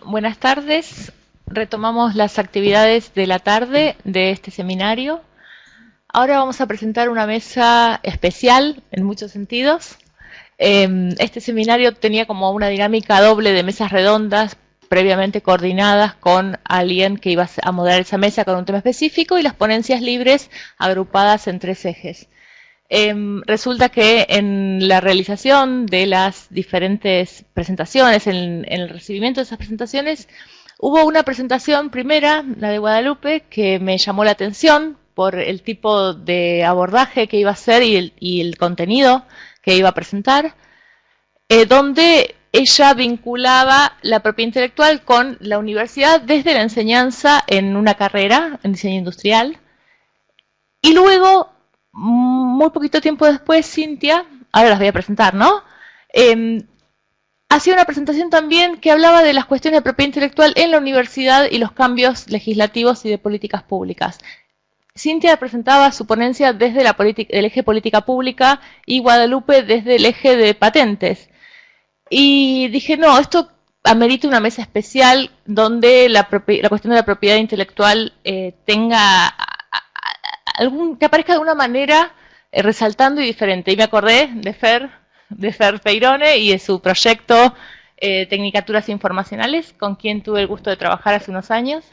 Buenas tardes. Retomamos las actividades de la tarde de este seminario. Ahora vamos a presentar una mesa especial en muchos sentidos. Este seminario tenía como una dinámica doble de mesas redondas previamente coordinadas con alguien que iba a moderar esa mesa con un tema específico y las ponencias libres agrupadas en tres ejes. Resulta que en la realización de las diferentes presentaciones, en el recibimiento de esas presentaciones, hubo una presentación primera, la de Guadalupe, que me llamó la atención por el tipo de abordaje que iba a hacer y el contenido que iba a presentar, donde ella vinculaba la propiedad intelectual con la universidad desde la enseñanza en una carrera en diseño industrial. Y luego, muy poquito tiempo después, Cintia, ahora las voy a presentar, ¿no? Hacía una presentación también que hablaba de las cuestiones de propiedad intelectual en la universidad y los cambios legislativos y de políticas públicas. Cintia presentaba su ponencia desde el eje política pública y Guadalupe desde el eje de patentes. Y dije, no, esto amerita una mesa especial donde la cuestión de la propiedad intelectual tenga que aparezca de alguna manera resaltando y diferente. Y me acordé de Fer Peirone y de su proyecto Tecnicaturas Informacionales, con quien tuve el gusto de trabajar hace unos años.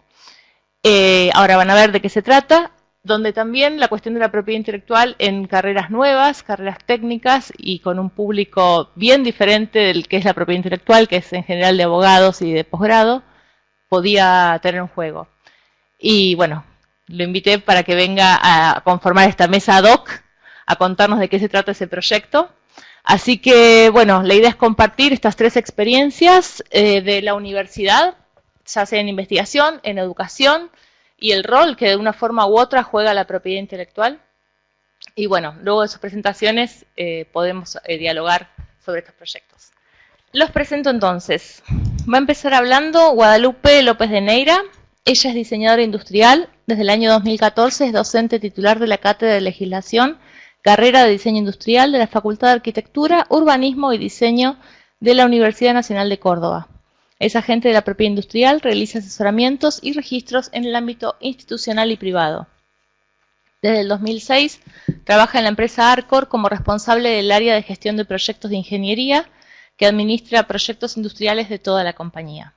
Ahora van a ver de qué se trata, donde también la cuestión de la propiedad intelectual en carreras nuevas, carreras técnicas y con un público bien diferente del que es la propiedad intelectual, que es en general de abogados y de posgrado, podía tener un juego. Y bueno, lo invité para que venga a conformar esta mesa ad hoc, a contarnos de qué se trata ese proyecto. Así que, bueno, la idea es compartir estas tres experiencias de la universidad, ya sea en investigación, en educación, y el rol que de una forma u otra juega la propiedad intelectual. Y bueno, luego de sus presentaciones podemos dialogar sobre estos proyectos. Los presento entonces. Va a empezar hablando Guadalupe López de Neira. Ella es diseñadora industrial. Desde el año 2014 es docente titular de la Cátedra de Legislación, carrera de Diseño Industrial de la Facultad de Arquitectura, Urbanismo y Diseño de la Universidad Nacional de Córdoba. Es agente de la propiedad industrial, realiza asesoramientos y registros en el ámbito institucional y privado. Desde el 2006 trabaja en la empresa Arcor como responsable del área de gestión de proyectos de ingeniería, que administra proyectos industriales de toda la compañía.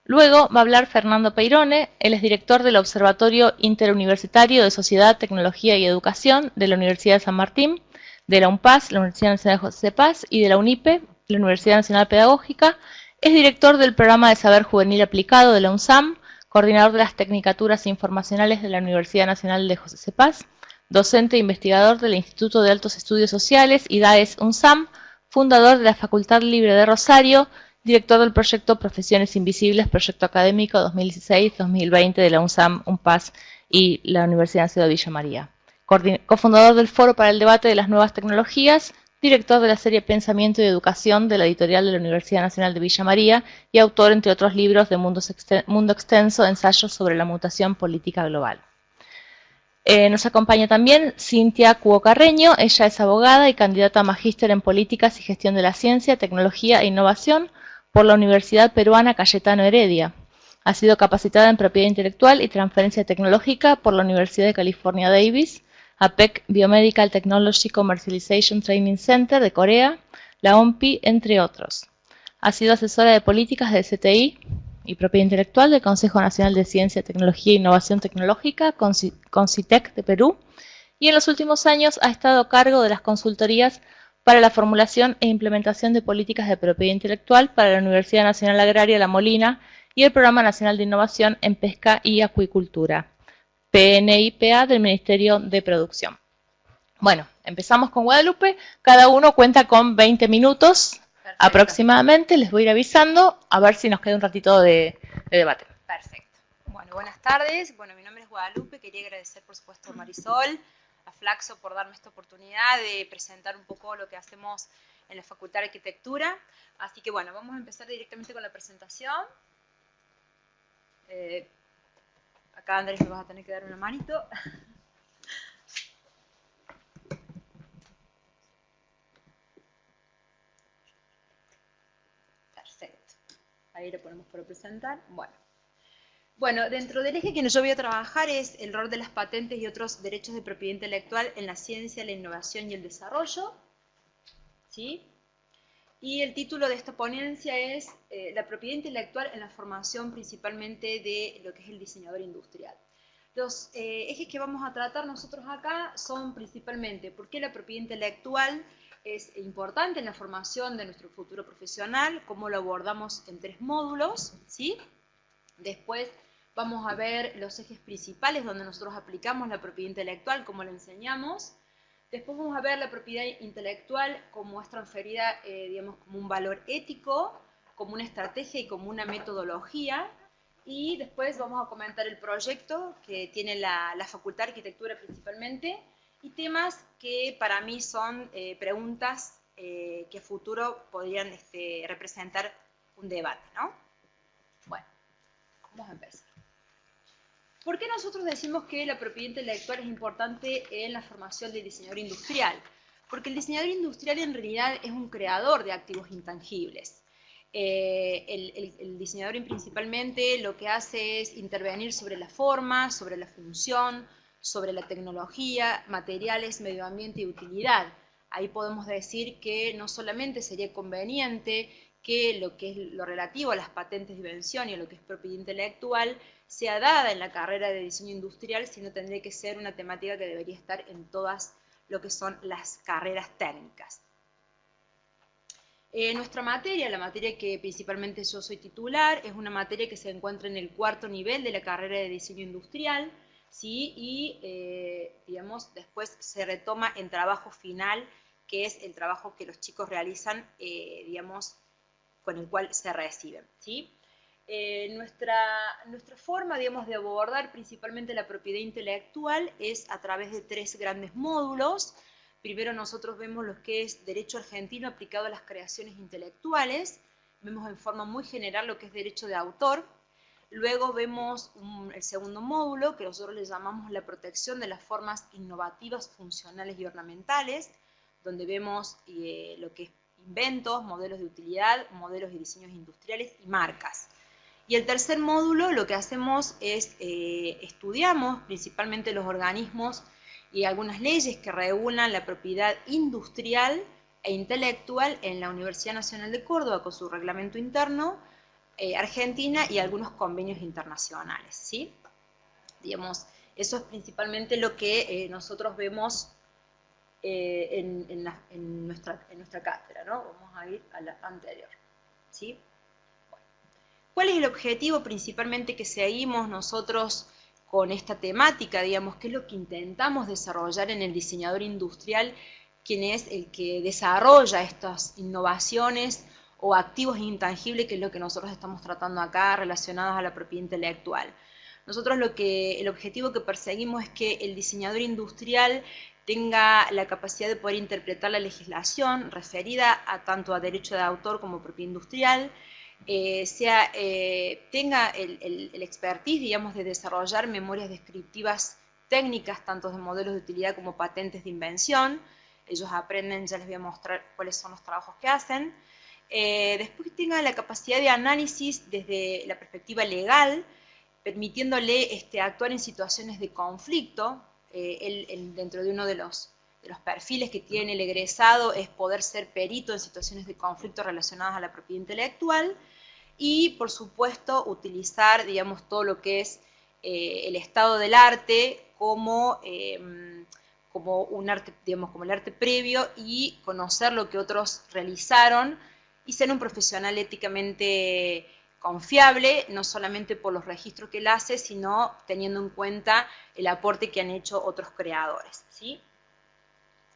Luego va a hablar Fernando Peirone. Él es director del Observatorio Interuniversitario de Sociedad, Tecnología y Educación de la Universidad de San Martín, de la UNPAS, la Universidad Nacional de José de Paz, y de la UNIPE, la Universidad Nacional Pedagógica. Es director del Programa de Saber Juvenil Aplicado de la UNSAM, coordinador de las Tecnicaturas Informacionales de la Universidad Nacional de José de Paz, docente e investigador del Instituto de Altos Estudios Sociales, IDAES UNSAM, fundador de la Facultad Libre de Rosario, director del proyecto Profesiones Invisibles, proyecto académico 2016-2020 de la UNSAM, UNPAS y la Universidad Nacional de Villa María. Cofundador del Foro para el Debate de las Nuevas Tecnologías, director de la serie Pensamiento y Educación de la editorial de la Universidad Nacional de Villa María y autor, entre otros libros, de Mundo Extenso, ensayos sobre la mutación política global. Nos acompaña también Cintia Cuo Carreño. Ella es abogada y candidata a magíster en Políticas y Gestión de la Ciencia, Tecnología e Innovación por la Universidad Peruana Cayetano Heredia. Ha sido capacitada en Propiedad Intelectual y Transferencia Tecnológica por la Universidad de California Davis, APEC Biomedical Technology Commercialization Training Center de Corea, la OMPI, entre otros. Ha sido asesora de políticas de CTI y propiedad intelectual del Consejo Nacional de Ciencia, Tecnología e Innovación Tecnológica, CONCITEC de Perú, y en los últimos años ha estado a cargo de las consultorías para la formulación e implementación de políticas de propiedad intelectual para la Universidad Nacional Agraria La Molina y el Programa Nacional de Innovación en Pesca y Acuicultura, PNIPA del Ministerio de Producción. Bueno, empezamos con Guadalupe. Cada uno cuenta con 20 minutos. Perfecto. Aproximadamente. Les voy a ir avisando a ver si nos queda un ratito de debate. Perfecto. Bueno, buenas tardes. Bueno, mi nombre es Guadalupe. Quería agradecer, por supuesto, a Marisol, a Flaxo por darme esta oportunidad de presentar un poco lo que hacemos en la Facultad de Arquitectura. Así que, bueno, vamos a empezar directamente con la presentación. Acá, Andrés, me vas a tener que dar una manito. ahí lo ponemos para presentar. Bueno, dentro del eje que yo voy a trabajar es el rol de las patentes y otros derechos de propiedad intelectual en la ciencia, la innovación y el desarrollo, ¿sí? Y el título de esta ponencia es la propiedad intelectual en la formación principalmente de lo que es el diseñador industrial. Los ejes que vamos a tratar nosotros acá son principalmente por qué la propiedad intelectual es importante en la formación de nuestro futuro profesional, cómo lo abordamos en 3 módulos, ¿sí? Después vamos a ver los ejes principales donde nosotros aplicamos la propiedad intelectual, cómo la enseñamos. Después vamos a ver la propiedad intelectual como es transferida, digamos, como un valor ético, como una estrategia y como una metodología. Y después vamos a comentar el proyecto que tiene la Facultad de Arquitectura principalmente, y temas que para mí son preguntas que a futuro podrían representar un debate, ¿no? Bueno, vamos a empezar. ¿Por qué nosotros decimos que la propiedad intelectual es importante en la formación del diseñador industrial? Porque el diseñador industrial en realidad es un creador de activos intangibles. El diseñador principalmente lo que hace es intervenir sobre la forma, sobre la función, sobre la tecnología, materiales, medio ambiente y utilidad. Ahí podemos decir que no solamente sería conveniente que lo que es lo relativo a las patentes de invención y a lo que es propiedad intelectual sea dada en la carrera de diseño industrial, sino tendría que ser una temática que debería estar en todas lo que son las carreras técnicas. Nuestra materia, la materia que principalmente yo soy titular, es una materia que se encuentra en el 4º nivel de la carrera de diseño industrial, ¿sí? Y digamos, después se retoma en trabajo final, que es el trabajo que los chicos realizan, digamos, con el cual se reciben, ¿sí? Nuestra forma, digamos, de abordar principalmente la propiedad intelectual es a través de 3 grandes módulos. Primero nosotros vemos lo que es derecho argentino aplicado a las creaciones intelectuales, vemos en forma muy general lo que es derecho de autor. Luego vemos el segundo módulo, que nosotros le llamamos la protección de las formas innovativas, funcionales y ornamentales, donde vemos lo que es inventos, modelos de utilidad, modelos y diseños industriales y marcas. Y el tercer módulo lo que hacemos es estudiamos principalmente los organismos y algunas leyes que regulan la propiedad industrial e intelectual en la Universidad Nacional de Córdoba con su reglamento interno, Argentina y algunos convenios internacionales, ¿sí? Digamos, eso es principalmente lo que nosotros vemos en nuestra cátedra, ¿no? Vamos a ir a la anterior, ¿sí? Bueno. ¿Cuál es el objetivo principalmente que seguimos nosotros con esta temática, digamos? ¿Qué es lo que intentamos desarrollar en el diseñador industrial, quien es el que desarrolla estas innovaciones o activos intangibles, que es lo que nosotros estamos tratando acá, relacionados a la propiedad intelectual? Nosotros el objetivo que perseguimos es que el diseñador industrial tenga la capacidad de poder interpretar la legislación referida tanto a derecho de autor como propiedad industrial, tenga el expertise, digamos, de desarrollar memorias descriptivas técnicas, tanto de modelos de utilidad como patentes de invención. Ellos aprenden, ya les voy a mostrar cuáles son los trabajos que hacen. Después tenga la capacidad de análisis desde la perspectiva legal, permitiéndole actuar en situaciones de conflicto. Dentro de uno de los perfiles que tiene el egresado es poder ser perito en situaciones de conflicto relacionadas a la propiedad intelectual y, por supuesto, utilizar, digamos, todo lo que es el estado del arte como un arte, digamos, como el arte previo, y conocer lo que otros realizaron y ser un profesional éticamente confiable, no solamente por los registros que él hace, sino teniendo en cuenta el aporte que han hecho otros creadores, ¿sí?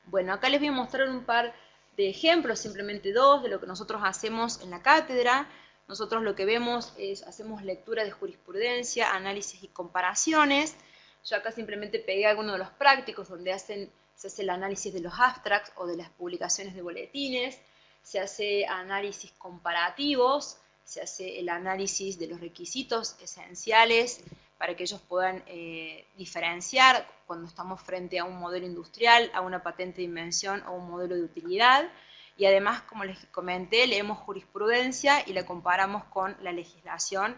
Bueno, acá les voy a mostrar un par de ejemplos, simplemente 2, de lo que nosotros hacemos en la cátedra. Nosotros lo que vemos es, hacemos lectura de jurisprudencia, análisis y comparaciones. Yo acá simplemente pegué algunos de los prácticos donde se hace el análisis de los abstracts o de las publicaciones de boletines, se hace análisis comparativos, se hace el análisis de los requisitos esenciales para que ellos puedan diferenciar cuando estamos frente a un modelo industrial, a una patente de invención o un modelo de utilidad. y además, como les comenté, leemos jurisprudencia y la comparamos con la legislación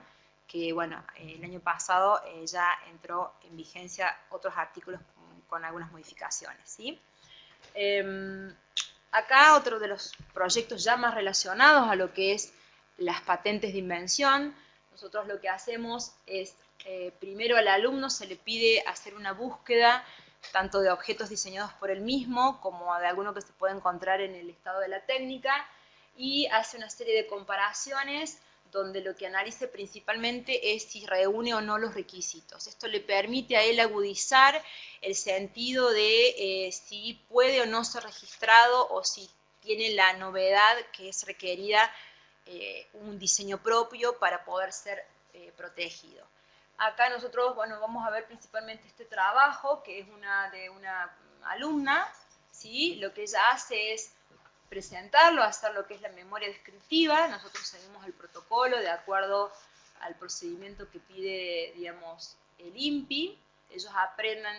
que, bueno, el año pasado ya entró en vigencia otros artículos con algunas modificaciones, ¿sí? Acá otro de los proyectos ya más relacionados a lo que es las patentes de invención. Nosotros lo que hacemos es, primero al alumno se le pide hacer una búsqueda tanto de objetos diseñados por él mismo como de alguno que se puede encontrar en el estado de la técnica, y hace una serie de comparaciones donde lo que analice principalmente es si reúne o no los requisitos. Esto le permite a él agudizar el sentido de si puede o no ser registrado o si tiene la novedad que es requerida un diseño propio para poder ser protegido. Acá nosotros, bueno, vamos a ver principalmente este trabajo, que es de una alumna, ¿sí? Lo que ella hace es presentarlo, hacer lo que es la memoria descriptiva. Nosotros seguimos el protocolo de acuerdo al procedimiento que pide, digamos, el INPI. Ellos aprendan,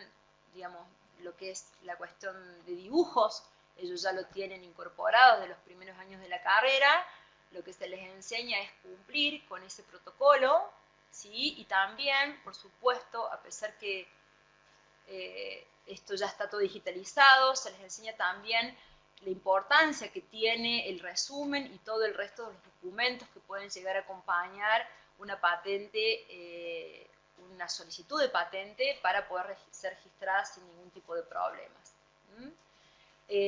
digamos, lo que es la cuestión de dibujos, ellos ya lo tienen incorporado desde los primeros años de la carrera. Lo que se les enseña es cumplir con ese protocolo, ¿sí? Y también, por supuesto, a pesar que esto ya está todo digitalizado, se les enseña también la importancia que tiene el resumen y todo el resto de los documentos que pueden llegar a acompañar una patente, una solicitud de patente para poder ser registrada sin ningún tipo de problemas.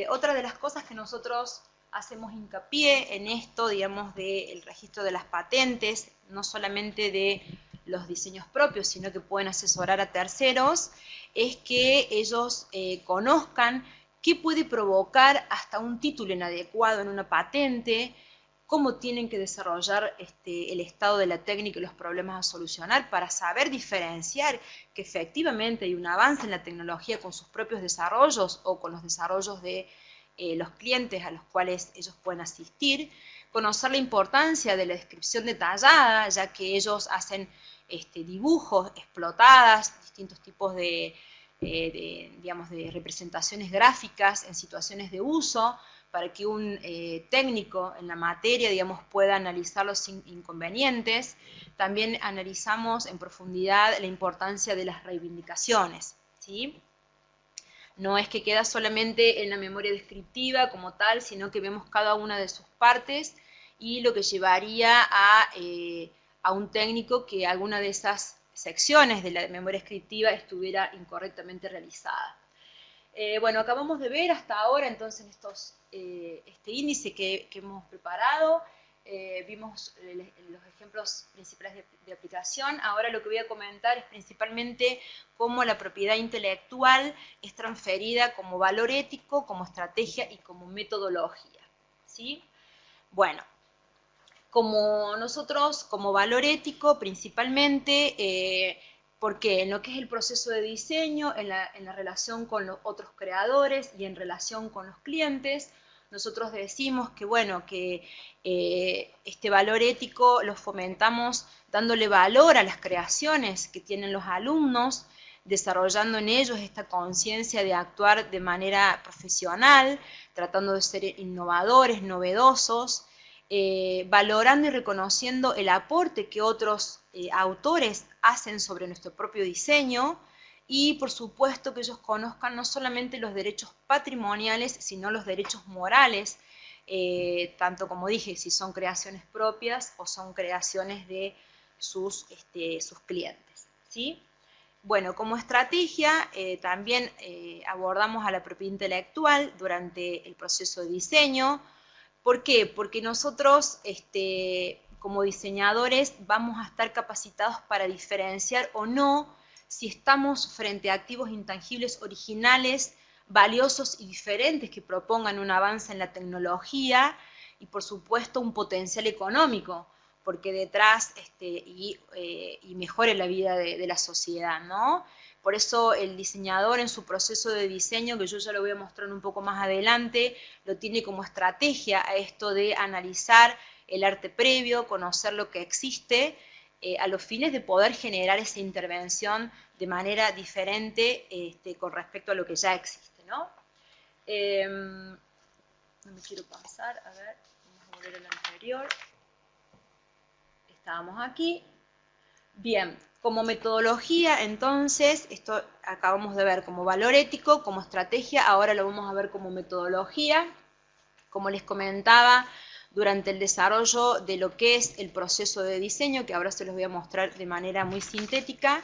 Otra de las cosas que nosotros hacemos hincapié en esto, digamos, del registro de las patentes, no solamente de los diseños propios, sino que pueden asesorar a terceros, es que ellos conozcan qué puede provocar hasta un título inadecuado en una patente, cómo tienen que desarrollar el estado de la técnica y los problemas a solucionar para saber diferenciar que efectivamente hay un avance en la tecnología con sus propios desarrollos o con los desarrollos de los clientes a los cuales ellos pueden asistir, conocer la importancia de la descripción detallada, ya que ellos hacen dibujos, explotadas, distintos tipos digamos, de representaciones gráficas en situaciones de uso, para que un técnico en la materia, digamos, pueda analizarlos sin inconvenientes. También analizamos en profundidad la importancia de las reivindicaciones, ¿sí? No es que queda solamente en la memoria descriptiva como tal, sino que vemos cada una de sus partes y lo que llevaría a un técnico que alguna de esas secciones de la memoria descriptiva estuviera incorrectamente realizada. Bueno, acabamos de ver hasta ahora entonces este índice que hemos preparado, vimos los ejemplos principales de aplicación. Ahora lo que voy a comentar es principalmente cómo la propiedad intelectual es transferida como valor ético, como estrategia y como metodología, ¿sí? Bueno, como nosotros, como valor ético principalmente, porque en lo que es el proceso de diseño, en la relación con los otros creadores y en relación con los clientes, nosotros decimos que, bueno, que este valor ético lo fomentamos dándole valor a las creaciones que tienen los alumnos, desarrollando en ellos esta conciencia de actuar de manera profesional, tratando de ser innovadores, novedosos, valorando y reconociendo el aporte que otros autores hacen sobre nuestro propio diseño, y por supuesto que ellos conozcan no solamente los derechos patrimoniales, sino los derechos morales, tanto como dije, si son creaciones propias o son creaciones de sus clientes, ¿sí? Bueno, como estrategia también abordamos a la propiedad intelectual durante el proceso de diseño. ¿Por qué? Porque nosotros, como diseñadores, vamos a estar capacitados para diferenciar o no si estamos frente a activos intangibles originales, valiosos y diferentes que propongan un avance en la tecnología y, por supuesto, un potencial económico, porque detrás y mejore la vida de la sociedad, ¿no? Por eso el diseñador en su proceso de diseño, que yo ya lo voy a mostrar un poco más adelante, lo tiene como estrategia a esto de analizar el arte previo, conocer lo que existe, a los fines de poder generar esa intervención de manera diferente con respecto a lo que ya existe, ¿no? no me quiero pasar, a ver, vamos a volver al anterior. Estábamos aquí. Bien, como metodología, entonces, esto acabamos de ver como valor ético, como estrategia, ahora lo vamos a ver como metodología. Como les comentaba, durante el desarrollo de lo que es el proceso de diseño, que ahora se los voy a mostrar de manera muy sintética,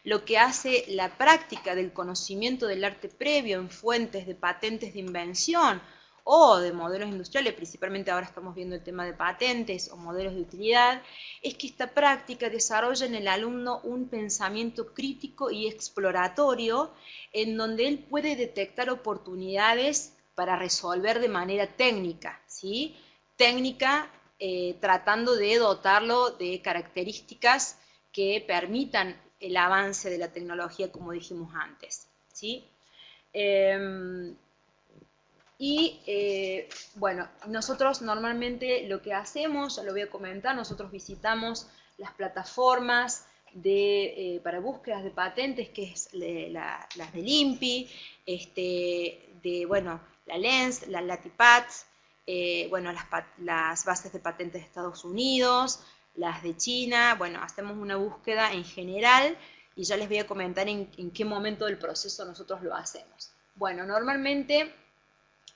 lo que hace la práctica del conocimiento del arte previo en fuentes de patentes de invención o de modelos industriales, principalmente ahora estamos viendo el tema de patentes o modelos de utilidad, es que esta práctica desarrolla en el alumno un pensamiento crítico y exploratorio en donde él puede detectar oportunidades para resolver de manera técnica, ¿sí? Técnica tratando de dotarlo de características que permitan el avance de la tecnología, como dijimos antes, ¿sí? Bueno, nosotros normalmente lo que hacemos, ya lo voy a comentar, nosotros visitamos las plataformas para búsquedas de patentes, que es las del INPI, bueno, la LENS, la LATIPATS, bueno, las bases de patentes de Estados Unidos, las de China, bueno, hacemos una búsqueda en general y ya les voy a comentar en qué momento del proceso nosotros lo hacemos. Bueno, normalmente,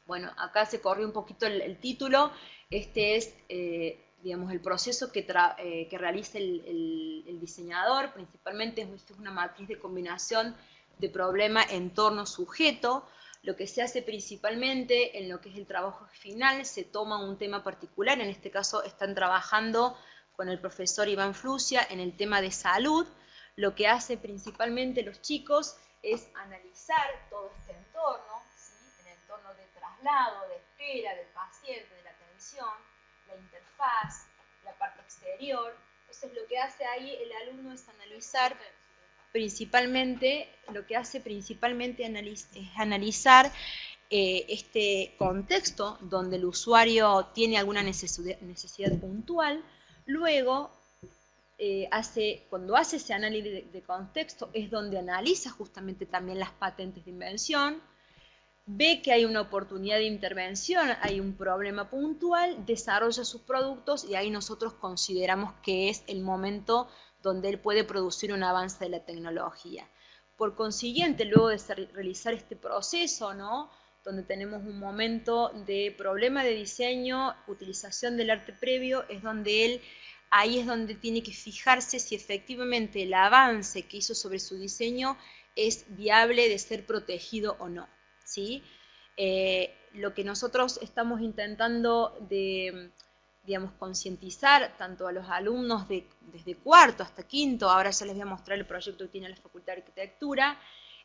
bueno, acá se corrió un poquito el título, este es, digamos, el proceso que realiza el diseñador, principalmente es una matriz de combinación de problema, entorno, sujeto. Lo que se hace principalmente en lo que es el trabajo final, se toma un tema particular, en este caso están trabajando con el profesor Iván Flusia en el tema de salud. Lo que hace principalmente los chicos es analizar todo este entorno, ¿sí? El entorno de traslado, de espera del paciente, de la atención, la interfaz, la parte exterior. Entonces lo que hace ahí el alumno es analizar principalmente, lo que hace principalmente es analizar este contexto donde el usuario tiene alguna necesidad puntual. Luego, cuando hace ese análisis de contexto es donde analiza justamente también las patentes de invención, ve que hay una oportunidad de intervención, hay un problema puntual, desarrolla sus productos y ahí nosotros consideramos que es el momento donde él puede producir un avance de la tecnología. Por consiguiente, luego de realizar este proceso, ¿no?, donde tenemos un momento de problema de diseño, utilización del arte previo, ahí es donde tiene que fijarse si efectivamente el avance que hizo sobre su diseño es viable de ser protegido o no, ¿sí? Lo que nosotros estamos intentando digamos, concientizar tanto a los alumnos desde cuarto hasta quinto, ahora ya les voy a mostrar el proyecto que tiene la Facultad de Arquitectura,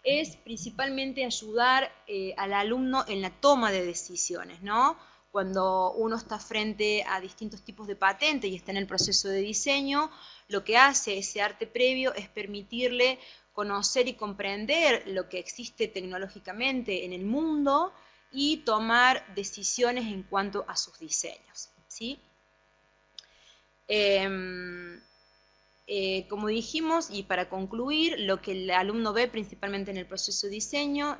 es principalmente ayudar al alumno en la toma de decisiones, ¿no? Cuando uno está frente a distintos tipos de patentes y está en el proceso de diseño, lo que hace ese arte previo es permitirle conocer y comprender lo que existe tecnológicamente en el mundo y tomar decisiones en cuanto a sus diseños, ¿sí? Como dijimos, y para concluir, lo que el alumno ve principalmente en el proceso de diseño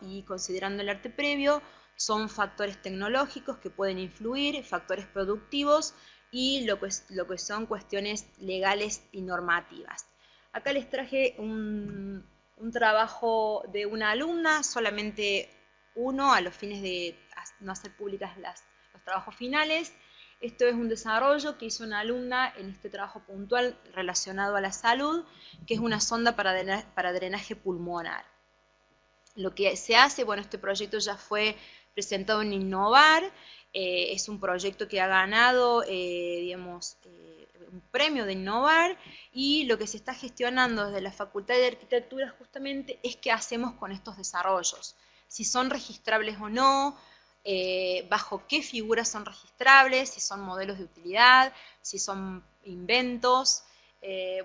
y considerando el arte previo, son factores tecnológicos que pueden influir, factores productivos y lo que son cuestiones legales y normativas. Acá les traje un trabajo de una alumna, solamente uno, a los fines de no hacer públicas los trabajos finales. Esto es un desarrollo que hizo una alumna en este trabajo puntual relacionado a la salud, que es una sonda para drenaje pulmonar. Lo que se hace, bueno, este proyecto ya fue presentado en Innovar, es un proyecto que ha ganado, digamos, un premio de Innovar, y lo que se está gestionando desde la Facultad de Arquitectura justamente es qué hacemos con estos desarrollos, si son registrables o no, bajo qué figuras son registrables, si son modelos de utilidad, si son inventos.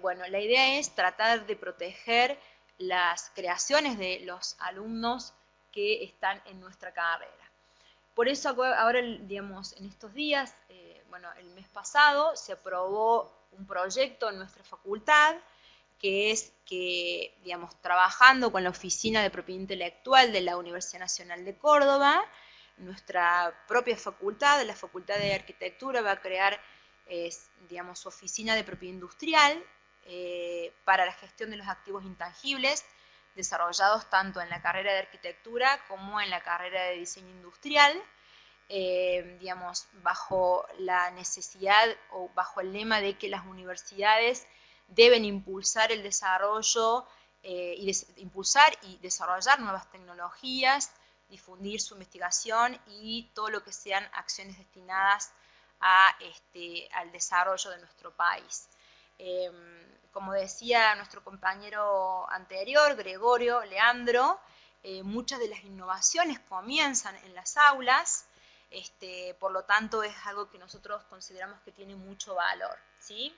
Bueno, la idea es tratar de proteger las creaciones de los alumnos que están en nuestra carrera. Por eso ahora, digamos, en estos días, bueno, el mes pasado se aprobó un proyecto en nuestra facultad que, digamos, trabajando con la Oficina de Propiedad Intelectual de la Universidad Nacional de Córdoba, Nuestra propia facultad, la Facultad de Arquitectura, va a crear, digamos, su oficina de propiedad industrial para la gestión de los activos intangibles, desarrollados tanto en la carrera de arquitectura como en la carrera de diseño industrial, digamos, bajo la necesidad o bajo el lema de que las universidades deben impulsar el desarrollo, impulsar y desarrollar nuevas tecnologías, difundir su investigación y todo lo que sean acciones destinadas al desarrollo de nuestro país. Como decía nuestro compañero anterior, Gregorio, Leandro, muchas de las innovaciones comienzan en las aulas, por lo tanto es algo que nosotros consideramos que tiene mucho valor, ¿sí?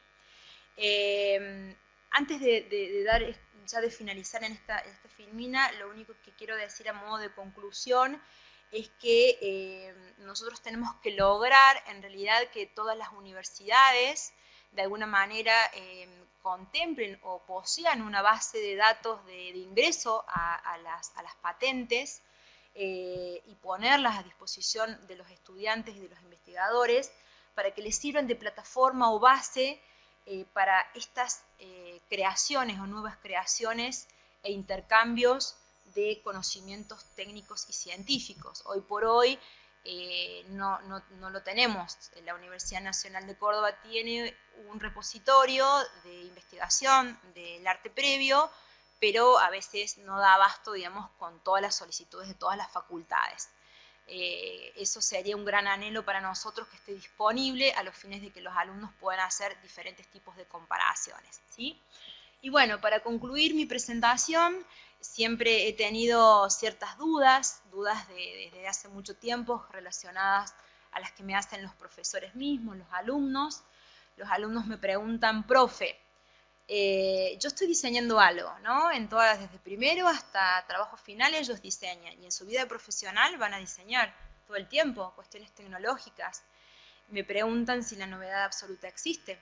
Antes de finalizar en esta filmina, lo único que quiero decir a modo de conclusión es que nosotros tenemos que lograr en realidad que todas las universidades de alguna manera contemplen o posean una base de datos de ingreso a las patentes y ponerlas a disposición de los estudiantes y de los investigadores para que les sirvan de plataforma o base para estas creaciones o nuevas creaciones e intercambios de conocimientos técnicos y científicos. Hoy por hoy no lo tenemos. La Universidad Nacional de Córdoba tiene un repositorio de investigación del arte previo, pero a veces no da abasto, digamos, con todas las solicitudes de todas las facultades. Eso sería un gran anhelo para nosotros que esté disponible a los fines de que los alumnos puedan hacer diferentes tipos de comparaciones, ¿sí? Y bueno, para concluir mi presentación, siempre he tenido ciertas dudas desde hace mucho tiempo relacionadas a las que me hacen los profesores mismos, los alumnos. Los alumnos me preguntan, profe, yo estoy diseñando algo, ¿no? Desde primero hasta trabajo final ellos diseñan, y en su vida profesional van a diseñar todo el tiempo, cuestiones tecnológicas. Me preguntan si la novedad absoluta existe.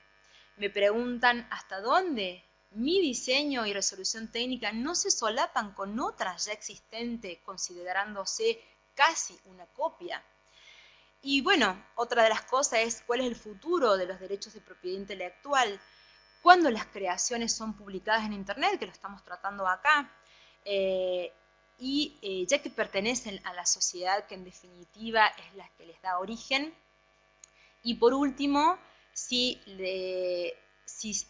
Me preguntan hasta dónde mi diseño y resolución técnica no se solapan con otras ya existentes, considerándose casi una copia. Y bueno, otra de las cosas es cuál es el futuro de los derechos de propiedad intelectual, cuándo las creaciones son publicadas en Internet, que lo estamos tratando acá, ya que pertenecen a la sociedad que en definitiva es la que les da origen. Y por último, si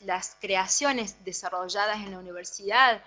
las creaciones desarrolladas en la universidad,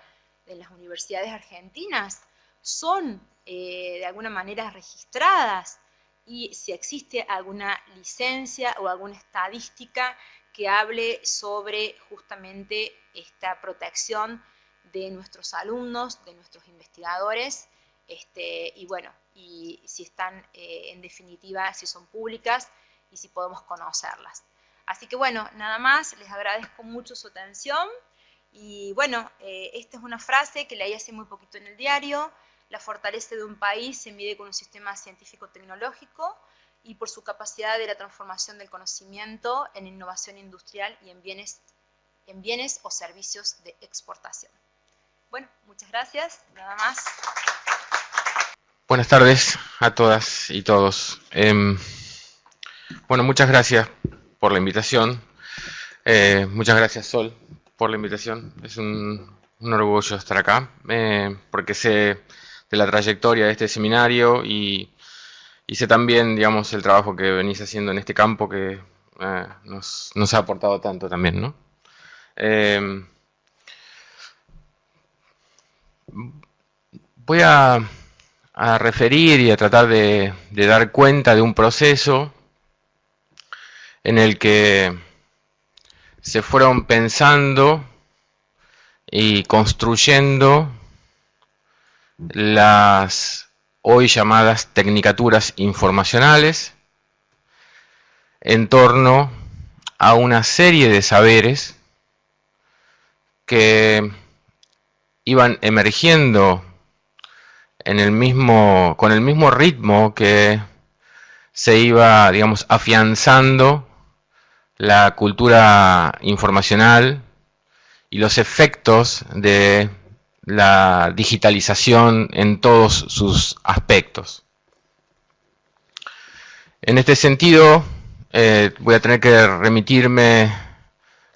en las universidades argentinas, son de alguna manera registradas, y si existe alguna licencia o alguna estadística que hable sobre justamente esta protección de nuestros alumnos, de nuestros investigadores, y bueno, y si están en definitiva, si son públicas y si podemos conocerlas. Así que bueno, nada más, les agradezco mucho su atención y bueno, esta es una frase que leí hace muy poquito en el diario: la fortaleza de un país se mide con un sistema científico-tecnológico y por su capacidad de la transformación del conocimiento en innovación industrial y en bienes o servicios de exportación. Bueno, muchas gracias, nada más. Buenas tardes a todas y todos. Bueno, muchas gracias por la invitación. Muchas gracias, Sol, por la invitación. Es un orgullo estar acá, porque sé de la trayectoria de este seminario y sé también, digamos, el trabajo que venís haciendo en este campo que nos ha aportado tanto también, ¿no? Voy a referir y a tratar de dar cuenta de un proceso en el que se fueron pensando y construyendo las hoy llamadas tecnicaturas informacionales en torno a una serie de saberes que iban emergiendo con el mismo ritmo que se iba, digamos, afianzando la cultura informacional y los efectos de la digitalización en todos sus aspectos. En este sentido, voy a tener que remitirme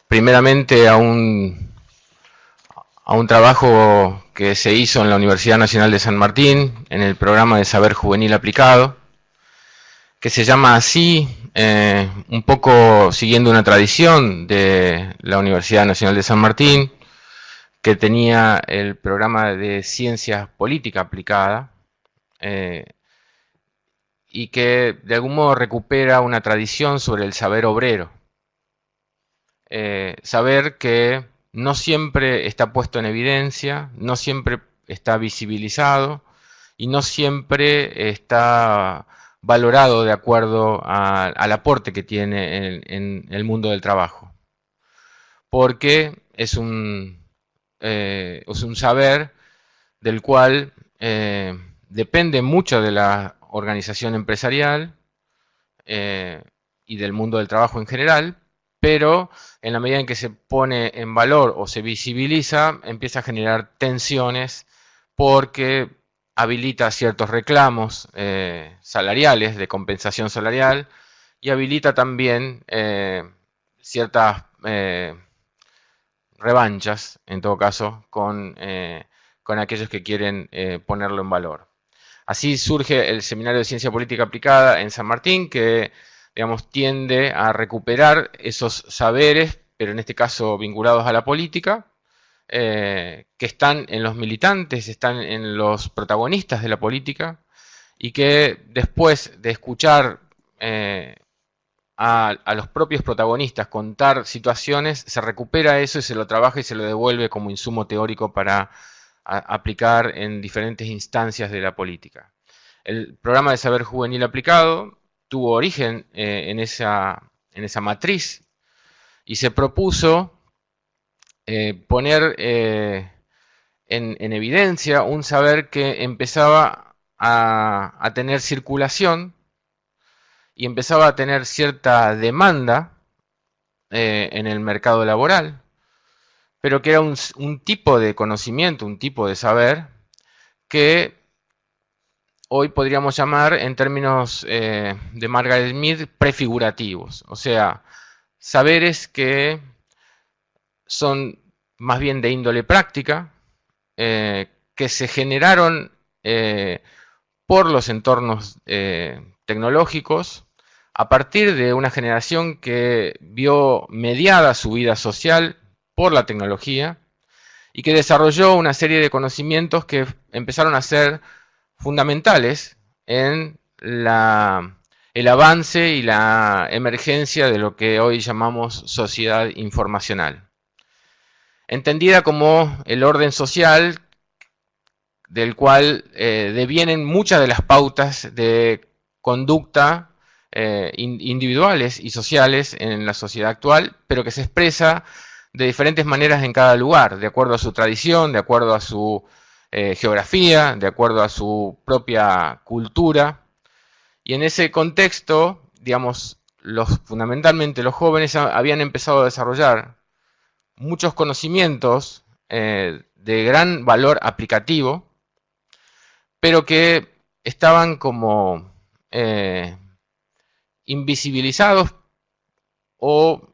primeramente a un trabajo que se hizo en la Universidad Nacional de San Martín, en el programa de Saber Juvenil Aplicado, que se llama así, un poco siguiendo una tradición de la Universidad Nacional de San Martín, que tenía el programa de Ciencias Política Aplicada, y que de algún modo recupera una tradición sobre el saber obrero. Saber que no siempre está puesto en evidencia, no siempre está visibilizado y no siempre está valorado de acuerdo al aporte que tiene en el mundo del trabajo. Porque es un saber del cual depende mucho de la organización empresarial y del mundo del trabajo en general, pero en la medida en que se pone en valor o se visibiliza, empieza a generar tensiones porque habilita ciertos reclamos salariales, de compensación salarial, y habilita también ciertas revanchas, en todo caso, con aquellos que quieren ponerlo en valor. Así surge el Seminario de Ciencia Política Aplicada en San Martín, que, digamos, tiende a recuperar esos saberes, pero en este caso vinculados a la política, que están en los militantes, están en los protagonistas de la política, y que después de escuchar a los propios protagonistas contar situaciones, se recupera eso y se lo trabaja y se lo devuelve como insumo teórico para aplicar en diferentes instancias de la política. El programa de Saber Juvenil Aplicado tuvo origen en esa matriz y se propuso poner en evidencia un saber que empezaba a tener circulación y empezaba a tener cierta demanda en el mercado laboral, pero que era un tipo de conocimiento, un tipo de saber que hoy podríamos llamar, en términos de Margaret Mead, prefigurativos, o sea, saberes que son más bien de índole práctica, que se generaron por los entornos tecnológicos, a partir de una generación que vio mediada su vida social por la tecnología y que desarrolló una serie de conocimientos que empezaron a ser fundamentales en el avance y la emergencia de lo que hoy llamamos sociedad informacional, entendida como el orden social del cual devienen muchas de las pautas de conducta individuales y sociales en la sociedad actual, pero que se expresa de diferentes maneras en cada lugar, de acuerdo a su tradición, de acuerdo a su geografía, de acuerdo a su propia cultura. Y en ese contexto, digamos, fundamentalmente los jóvenes habían empezado a desarrollar muchos conocimientos de gran valor aplicativo, pero que estaban como invisibilizados o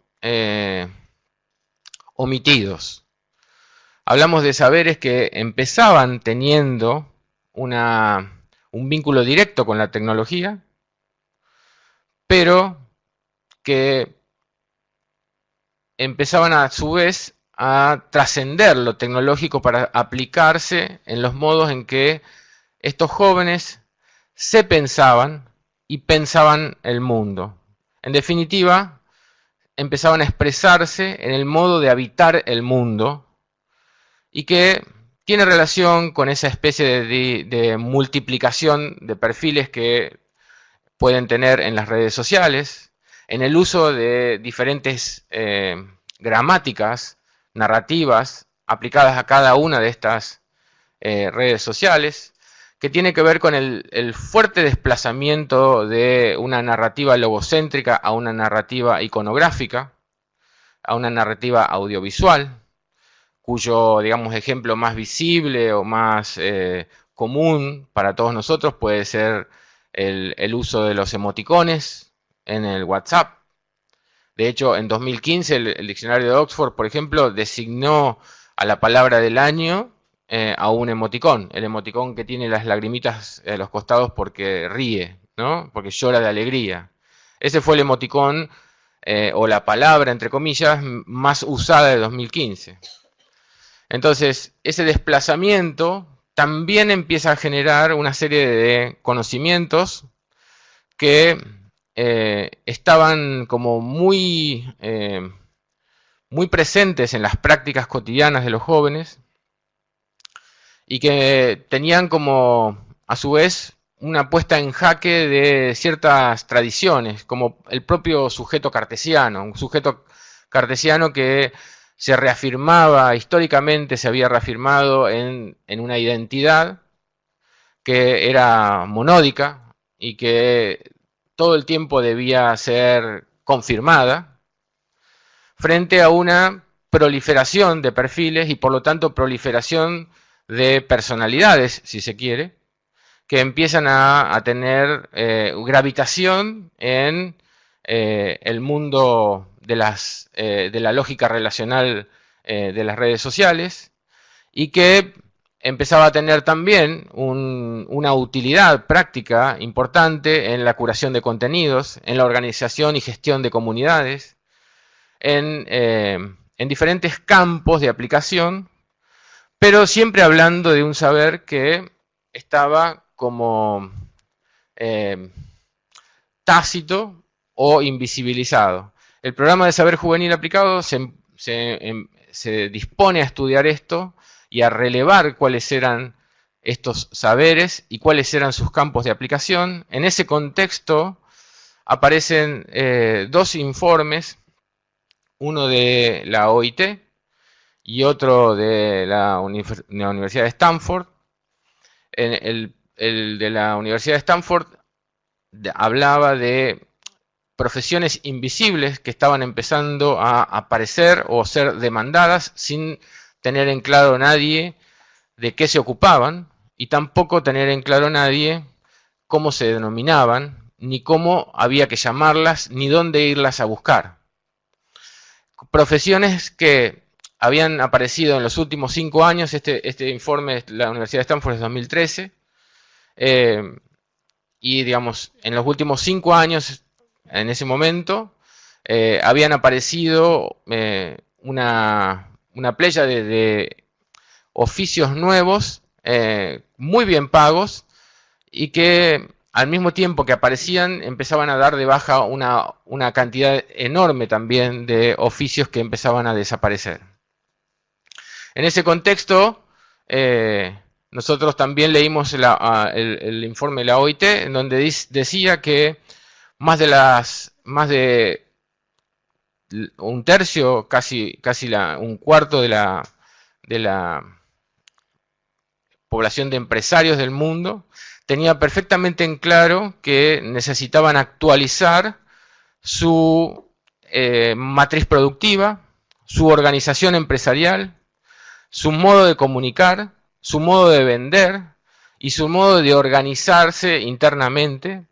omitidos. Hablamos de saberes que empezaban teniendo un vínculo directo con la tecnología, pero que empezaban a su vez a trascender lo tecnológico para aplicarse en los modos en que estos jóvenes se pensaban y pensaban el mundo. En definitiva, empezaban a expresarse en el modo de habitar el mundo y que tiene relación con esa especie de multiplicación de perfiles que pueden tener en las redes sociales, en el uso de diferentes gramáticas, narrativas, aplicadas a cada una de estas redes sociales, que tiene que ver con el fuerte desplazamiento de una narrativa logocéntrica a una narrativa iconográfica, a una narrativa audiovisual, cuyo, digamos, ejemplo más visible o más común para todos nosotros puede ser el uso de los emoticones en el WhatsApp. De hecho, en 2015 el diccionario de Oxford, por ejemplo, designó a la palabra del año a un emoticón. El emoticón que tiene las lagrimitas a los costados porque ríe, ¿no? Porque llora de alegría. Ese fue el emoticón o la palabra, entre comillas, más usada de 2015. Entonces, ese desplazamiento también empieza a generar una serie de conocimientos que estaban como muy presentes en las prácticas cotidianas de los jóvenes y que tenían como, a su vez, una puesta en jaque de ciertas tradiciones, como el propio sujeto cartesiano, un sujeto cartesiano que se reafirmaba, históricamente se había reafirmado en una identidad que era monódica y que todo el tiempo debía ser confirmada, frente a una proliferación de perfiles y por lo tanto proliferación de personalidades, si se quiere, que empiezan a tener gravitación en el mundo de la lógica relacional de las redes sociales y que empezaba a tener también una utilidad práctica importante en la curación de contenidos, en la organización y gestión de comunidades, en diferentes campos de aplicación, pero siempre hablando de un saber que estaba como tácito o invisibilizado. El programa de saber juvenil aplicado se dispone a estudiar esto y a relevar cuáles eran estos saberes y cuáles eran sus campos de aplicación. En ese contexto aparecen dos informes, uno de la OIT y otro de la Universidad de Stanford. El de la Universidad de Stanford hablaba de profesiones invisibles que estaban empezando a aparecer o ser demandadas sin tener en claro nadie de qué se ocupaban y tampoco tener en claro nadie cómo se denominaban, ni cómo había que llamarlas, ni dónde irlas a buscar. Profesiones que habían aparecido en los últimos 5 años, este informe de la Universidad de Stanford es 2013, y digamos, en los últimos 5 años, en ese momento, habían aparecido una playa de oficios nuevos, muy bien pagos, y que al mismo tiempo que aparecían, empezaban a dar de baja una cantidad enorme también de oficios que empezaban a desaparecer. En ese contexto, nosotros también leímos el informe de la OIT, en donde decía que más de un tercio, casi un cuarto de la población de empresarios del mundo tenía perfectamente en claro que necesitaban actualizar su matriz productiva, su organización empresarial, su modo de comunicar, su modo de vender y su modo de organizarse internamente,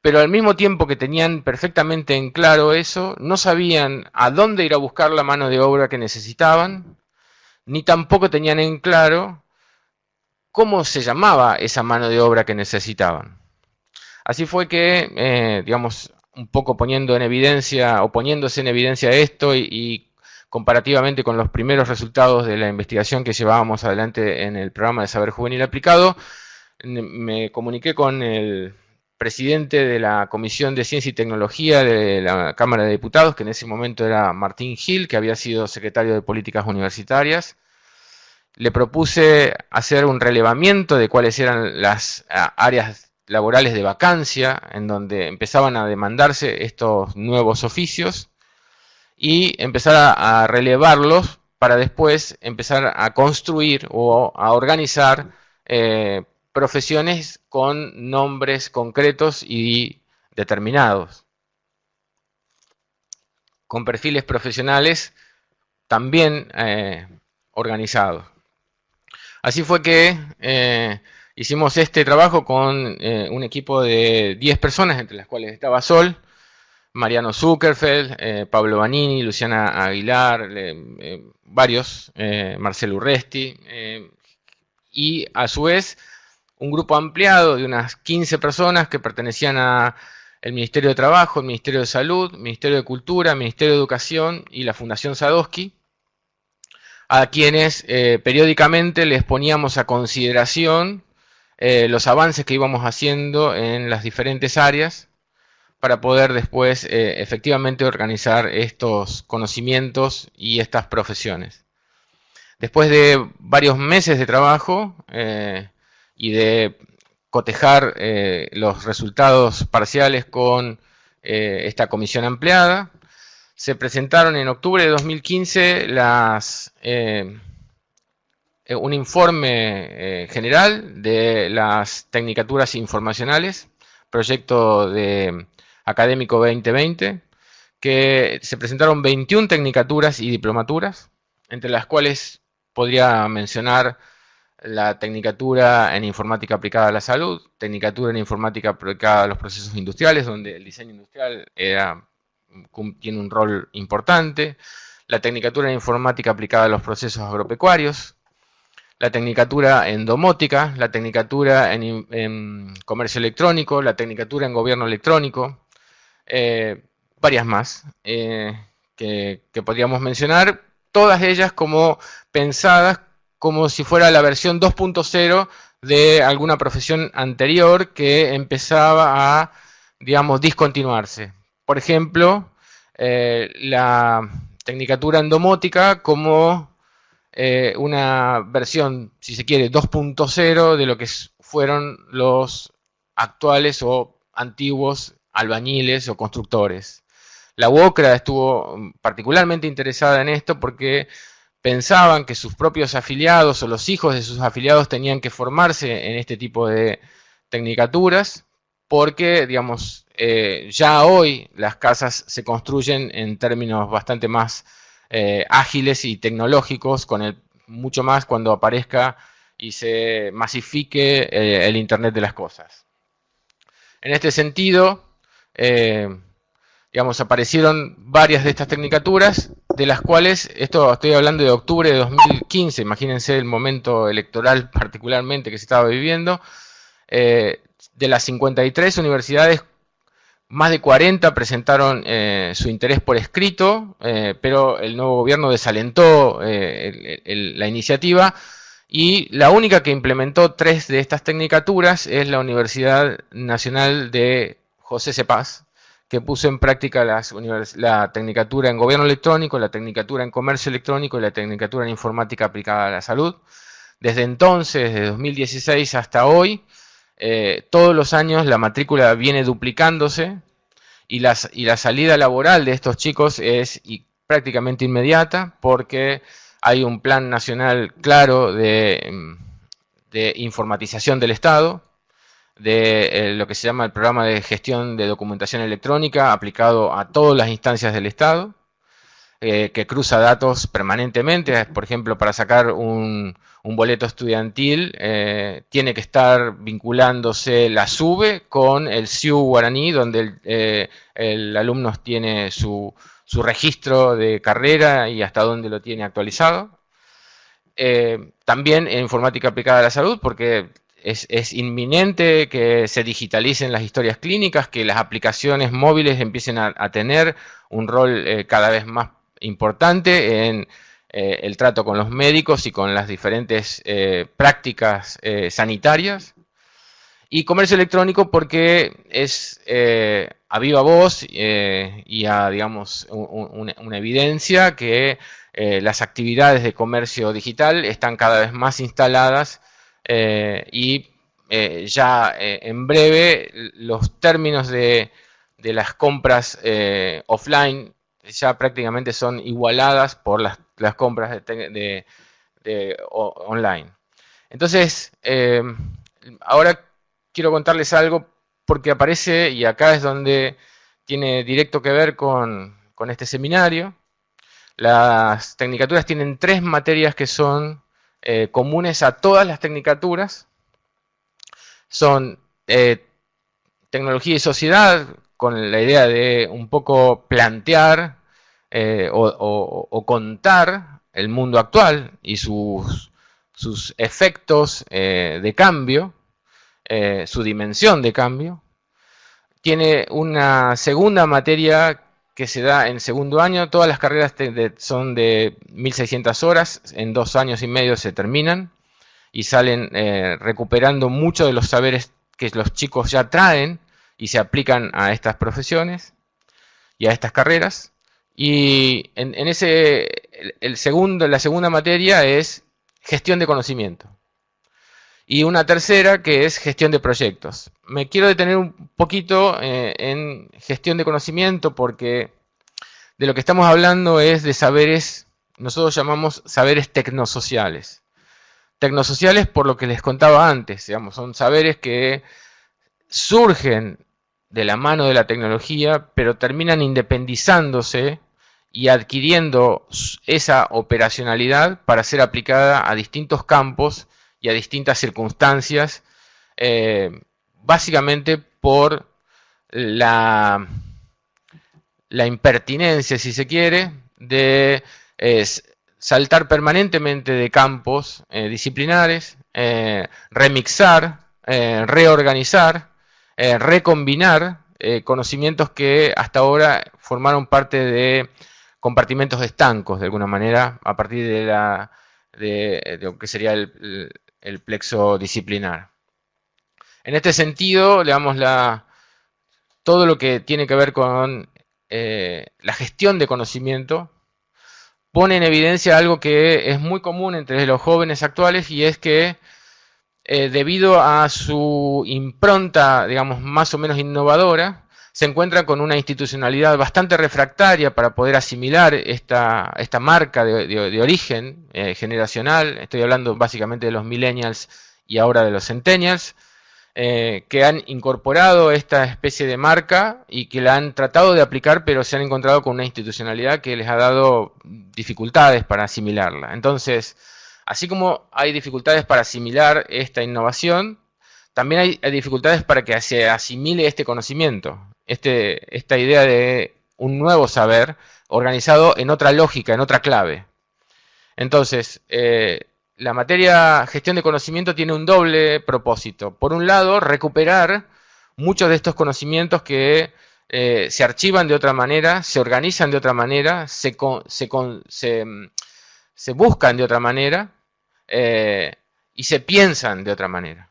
pero al mismo tiempo que tenían perfectamente en claro eso, no sabían a dónde ir a buscar la mano de obra que necesitaban, ni tampoco tenían en claro cómo se llamaba esa mano de obra que necesitaban. Así fue que, digamos, un poco poniéndose en evidencia esto y comparativamente con los primeros resultados de la investigación que llevábamos adelante en el programa de Saber Juvenil Aplicado, me comuniqué con el presidente de la Comisión de Ciencia y Tecnología de la Cámara de Diputados, que en ese momento era Martín Gil, que había sido secretario de Políticas Universitarias. Le propuse hacer un relevamiento de cuáles eran las áreas laborales de vacancia en donde empezaban a demandarse estos nuevos oficios y empezar a relevarlos para después empezar a construir o a organizar profesiones con nombres concretos y determinados, con perfiles profesionales también organizados. Así fue que Hicimos este trabajo con un equipo de 10 personas, entre las cuales estaba Sol, Mariano Zuckerfeld, Pablo Vanini, Luciana Aguilar, varios, Marcelo Urresti, y a su vez un grupo ampliado de unas 15 personas que pertenecían al Ministerio de Trabajo, el Ministerio de Salud, Ministerio de Cultura, Ministerio de Educación y la Fundación Sadowski, a quienes periódicamente les poníamos a consideración los avances que íbamos haciendo en las diferentes áreas para poder después efectivamente organizar estos conocimientos y estas profesiones. Después de varios meses de trabajo y de cotejar los resultados parciales con esta comisión ampliada, se presentaron en octubre de 2015 un informe general de las tecnicaturas informacionales, proyecto académico 2020, que se presentaron 21 tecnicaturas y diplomaturas, entre las cuales podría mencionar la tecnicatura en informática aplicada a la salud, tecnicatura en informática aplicada a los procesos industriales, donde el diseño industrial tiene un rol importante, la tecnicatura en informática aplicada a los procesos agropecuarios, la tecnicatura en domótica, la tecnicatura en comercio electrónico, la tecnicatura en gobierno electrónico, varias más que podríamos mencionar, todas ellas como pensadas como si fuera la versión 2.0 de alguna profesión anterior que empezaba a, digamos, discontinuarse. Por ejemplo, la tecnicatura en domótica como una versión, si se quiere, 2.0 de lo que fueron los actuales o antiguos albañiles o constructores. La UOCRA estuvo particularmente interesada en esto porque pensaban que sus propios afiliados o los hijos de sus afiliados tenían que formarse en este tipo de tecnicaturas porque, digamos, ya hoy las casas se construyen en términos bastante más ágiles y tecnológicos, mucho más cuando aparezca y se masifique el Internet de las cosas. En este sentido, digamos, aparecieron varias de estas tecnicaturas, de las cuales, esto estoy hablando de octubre de 2015, imagínense el momento electoral particularmente que se estaba viviendo, de las 53 universidades, más de 40 presentaron su interés por escrito, pero el nuevo gobierno desalentó la iniciativa y la única que implementó 3 de estas tecnicaturas es la Universidad Nacional de José Cepaz, que puso en práctica la tecnicatura en gobierno electrónico, la tecnicatura en comercio electrónico y la tecnicatura en informática aplicada a la salud. Desde entonces, desde 2016 hasta hoy, todos los años la matrícula viene duplicándose y la salida laboral de estos chicos es prácticamente inmediata porque hay un plan nacional claro de informatización del Estado, de lo que se llama el programa de gestión de documentación electrónica aplicado a todas las instancias del Estado, que cruza datos permanentemente. Por ejemplo, para sacar un boleto estudiantil tiene que estar vinculándose la SUBE con el CIU guaraní, donde el alumno tiene su registro de carrera y hasta dónde lo tiene actualizado. También en informática aplicada a la salud, porque es inminente que se digitalicen las historias clínicas, que las aplicaciones móviles empiecen a tener un rol cada vez más importante en el trato con los médicos y con las diferentes prácticas sanitarias. Y comercio electrónico porque es a viva voz y a, digamos, una evidencia que las actividades de comercio digital están cada vez más instaladas y ya en breve los términos de las compras offline ya prácticamente son igualadas por las compras online. Entonces, ahora quiero contarles algo porque aparece, y acá es donde tiene directo que ver con este seminario. Las tecnicaturas tienen 3 materias que son comunes a todas las tecnicaturas son tecnología y sociedad, con la idea de un poco plantear o contar el mundo actual y sus efectos de cambio, su dimensión de cambio. Tiene una segunda materia que se da en segundo año. Todas las carreras son de 1600 horas, en 2 años y medio se terminan y salen recuperando muchos de los saberes que los chicos ya traen y se aplican a estas profesiones y a estas carreras. Y la segunda materia es gestión de conocimiento. Y una tercera que es gestión de proyectos. Me quiero detener un poquito en gestión de conocimiento porque de lo que estamos hablando es de saberes, nosotros llamamos saberes tecnosociales. Tecnosociales por lo que les contaba antes, digamos, son saberes que surgen de la mano de la tecnología, pero terminan independizándose y adquiriendo esa operacionalidad para ser aplicada a distintos campos y a distintas circunstancias, básicamente por la impertinencia, si se quiere, de saltar permanentemente de campos disciplinares, remixar, reorganizar, recombinar conocimientos que hasta ahora formaron parte de compartimentos estancos, de alguna manera, a partir de lo que sería el plexo disciplinar. En este sentido, digamos, todo lo que tiene que ver con la gestión de conocimiento pone en evidencia algo que es muy común entre los jóvenes actuales, y es que debido a su impronta, digamos, más o menos innovadora, se encuentra con una institucionalidad bastante refractaria para poder asimilar esta marca de origen generacional. Estoy hablando básicamente de los millennials y ahora de los centennials, que han incorporado esta especie de marca y que la han tratado de aplicar, pero se han encontrado con una institucionalidad que les ha dado dificultades para asimilarla. Entonces, así como hay dificultades para asimilar esta innovación, también hay dificultades para que se asimile este conocimiento, esta idea de un nuevo saber organizado en otra lógica, en otra clave. Entonces, la materia gestión de conocimiento tiene un doble propósito. Por un lado, recuperar muchos de estos conocimientos que se archivan de otra manera, se organizan de otra manera, se buscan de otra manera y se piensan de otra manera.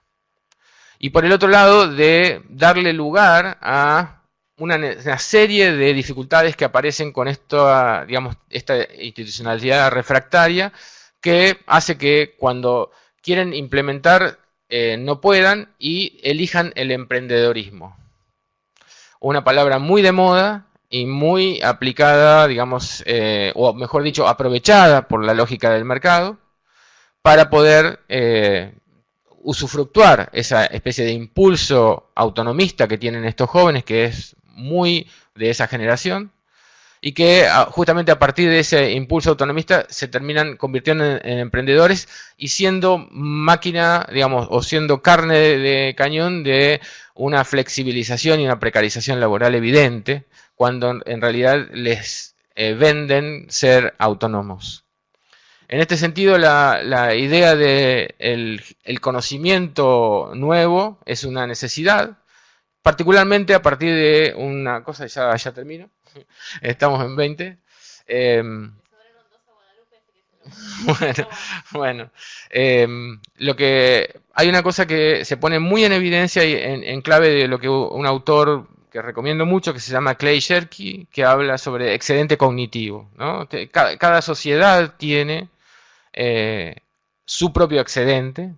Y por el otro lado, de darle lugar a una serie de dificultades que aparecen con esta institucionalidad refractaria, que hace que cuando quieren implementar no puedan y elijan el emprendedorismo. Una palabra muy de moda y muy aplicada, digamos, o mejor dicho, aprovechada por la lógica del mercado para poder usufructuar esa especie de impulso autonomista que tienen estos jóvenes, que es muy de esa generación, y que justamente a partir de ese impulso autonomista se terminan convirtiendo en emprendedores y siendo máquina, digamos, o siendo carne de cañón de una flexibilización y una precarización laboral evidente, cuando en realidad les venden ser autónomos. En este sentido, la idea de el conocimiento nuevo es una necesidad, particularmente a partir de una cosa, ya termino, estamos en 20. Hay una cosa que se pone muy en evidencia y en clave de lo que un autor que recomiendo mucho, que se llama Clay Shirky, que habla sobre excedente cognitivo, ¿no? Cada sociedad tiene su propio excedente.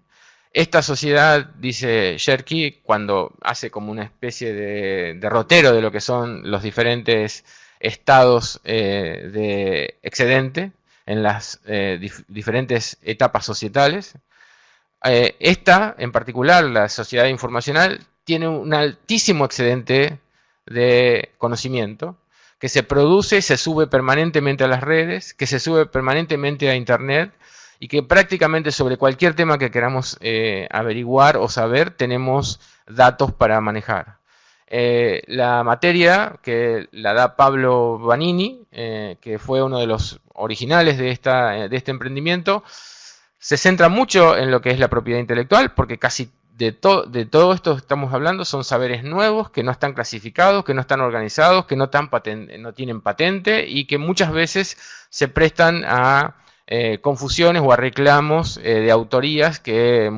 Esta sociedad, dice Shirky, cuando hace como una especie de derrotero de lo que son los diferentes estados de excedente en las diferentes etapas societales, esta, en particular, la sociedad informacional, tiene un altísimo excedente de conocimiento que se produce, se sube permanentemente a las redes, que se sube permanentemente a Internet, y que prácticamente sobre cualquier tema que queramos averiguar o saber, tenemos datos para manejar. La materia que la da Pablo Vanini, que fue uno de los originales de este emprendimiento, se centra mucho en lo que es la propiedad intelectual, porque casi de todo esto que estamos hablando son saberes nuevos que no están clasificados, que no están organizados, que no tienen patente y que muchas veces se prestan a confusiones o a reclamos de autorías que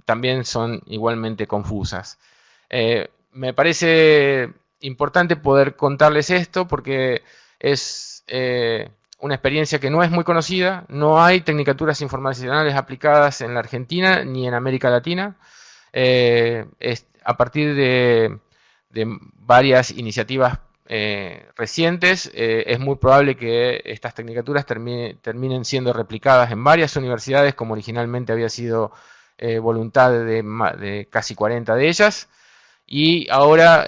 también son igualmente confusas. Me parece importante poder contarles esto porque es una experiencia que no es muy conocida, no hay tecnicaturas informacionales aplicadas en la Argentina ni en América Latina. A partir de varias iniciativas recientes, es muy probable que estas tecnicaturas terminen siendo replicadas en varias universidades, como originalmente había sido voluntad de casi 40 de ellas. Y ahora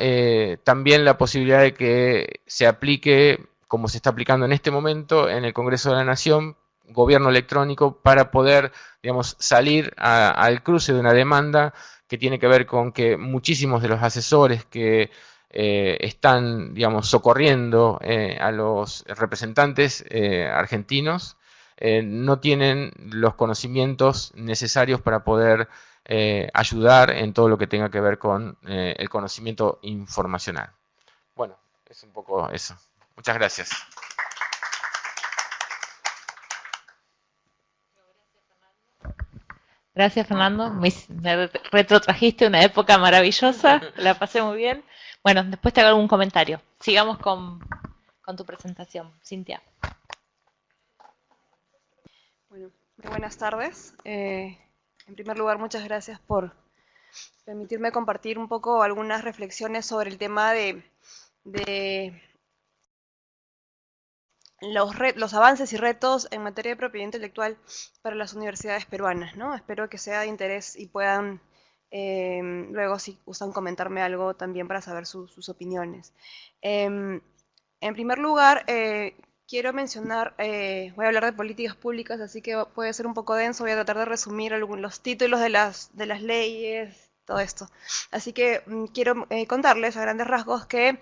también la posibilidad de que se aplique, como se está aplicando en este momento, en el Congreso de la Nación, gobierno electrónico, para poder, digamos, salir al cruce de una demanda que tiene que ver con que muchísimos de los asesores que están, digamos, socorriendo a los representantes argentinos no tienen los conocimientos necesarios para poder ayudar en todo lo que tenga que ver con el conocimiento informacional. Bueno, es un poco eso. Muchas gracias. Gracias, Fernando. Me retrotrajiste una época maravillosa, la pasé muy bien. Bueno, después te hago algún comentario. Sigamos con tu presentación, Cintia. Bueno, muy buenas tardes. En primer lugar, muchas gracias por permitirme compartir un poco algunas reflexiones sobre el tema de los avances y retos en materia de propiedad intelectual para las universidades peruanas, ¿no? Espero que sea de interés y puedan luego, si gustan, comentarme algo también para saber sus opiniones. En primer lugar, quiero mencionar, voy a hablar de políticas públicas, así que puede ser un poco denso, voy a tratar de resumir los títulos de las leyes, todo esto. Así que quiero contarles a grandes rasgos que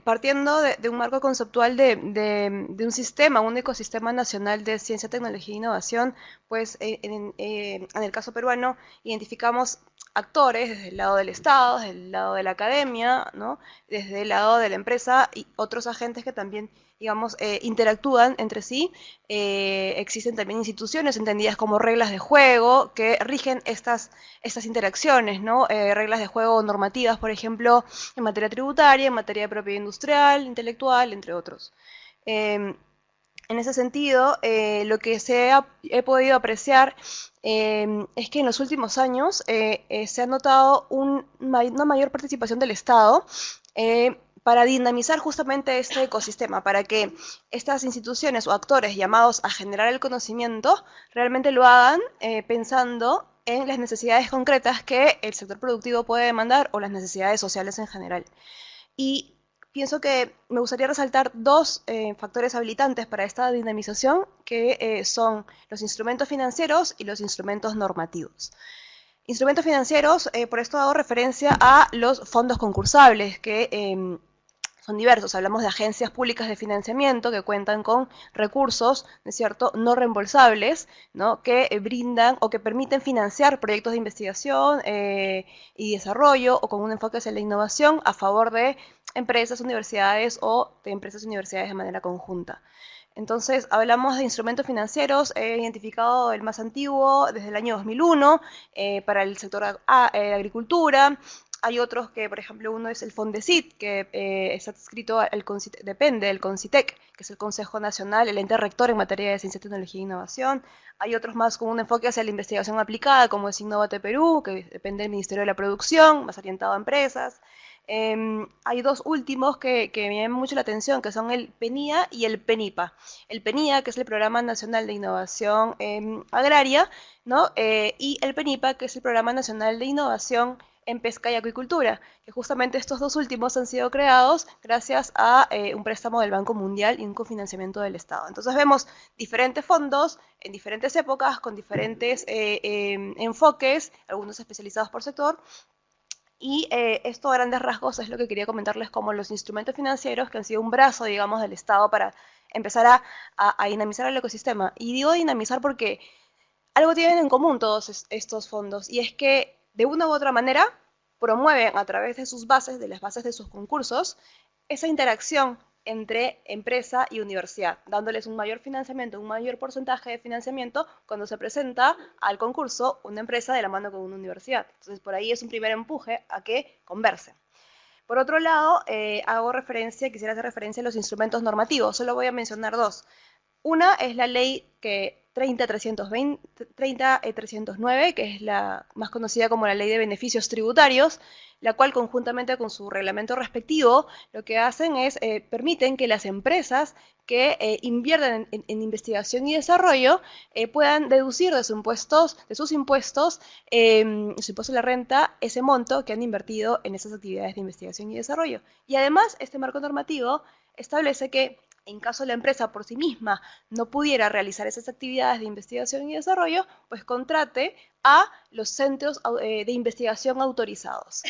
partiendo de un marco conceptual de un sistema, un ecosistema nacional de ciencia, tecnología e innovación, pues en el caso peruano identificamos actores desde el lado del Estado, desde el lado de la academia, ¿no? Desde el lado de la empresa y otros agentes que también, digamos, interactúan entre sí. Existen también instituciones entendidas como reglas de juego que rigen estas interacciones, ¿no? Reglas de juego normativas, por ejemplo, en materia tributaria, en materia de propiedad industrial, intelectual, entre otros. En ese sentido, lo que he podido apreciar es que en los últimos años se ha notado una mayor participación del Estado para dinamizar justamente este ecosistema, para que estas instituciones o actores llamados a generar el conocimiento realmente lo hagan pensando en las necesidades concretas que el sector productivo puede demandar o las necesidades sociales en general. Y pienso que me gustaría resaltar dos factores habilitantes para esta dinamización, que son los instrumentos financieros y los instrumentos normativos. Instrumentos financieros, por esto hago referencia a los fondos concursables, que son diversos. Hablamos de agencias públicas de financiamiento que cuentan con recursos, ¿no es cierto?, no reembolsables, ¿no?, que brindan o que permiten financiar proyectos de investigación y desarrollo o con un enfoque hacia la innovación a favor de empresas, universidades o de empresas y universidades de manera conjunta. Entonces, hablamos de instrumentos financieros, he identificado el más antiguo desde el año 2001 para el sector de agricultura. Hay otros que, por ejemplo, uno es el Fondesit, que está adscrito depende del CONCITEC, que es el Consejo Nacional, el ente rector en materia de ciencia, tecnología e innovación. Hay otros más con un enfoque hacia la investigación aplicada, como es Innovate Perú, que depende del Ministerio de la Producción, más orientado a empresas. Hay dos últimos que me llaman mucho la atención, que son el PENIA y el PENIPA. El PENIA, que es el Programa Nacional de Innovación Agraria, ¿no? Y el PENIPA, que es el Programa Nacional de Innovación en pesca y acuicultura, que justamente estos dos últimos han sido creados gracias a un préstamo del Banco Mundial y un cofinanciamiento del Estado. Entonces vemos diferentes fondos en diferentes épocas, con diferentes enfoques, algunos especializados por sector, y esto a grandes rasgos es lo que quería comentarles como los instrumentos financieros que han sido un brazo, digamos, del Estado para empezar a dinamizar el ecosistema. Y digo dinamizar porque algo tienen en común todos estos fondos, y es que de una u otra manera promueven a través de sus bases, de las bases de sus concursos, esa interacción entre empresa y universidad, dándoles un mayor financiamiento, un mayor porcentaje de financiamiento cuando se presenta al concurso una empresa de la mano con una universidad. Entonces, por ahí es un primer empuje a que conversen. Por otro lado, quisiera hacer referencia a los instrumentos normativos. Solo voy a mencionar dos. Una es la ley 30.309, que es la más conocida como la Ley de Beneficios Tributarios, la cual conjuntamente con su reglamento respectivo, lo que hacen es permiten que las empresas que invierten en investigación y desarrollo puedan deducir de sus impuestos, su impuesto a la renta, ese monto que han invertido en esas actividades de investigación y desarrollo. Y además, este marco normativo establece que en caso la empresa por sí misma no pudiera realizar esas actividades de investigación y desarrollo, pues contrate a los centros de investigación autorizados.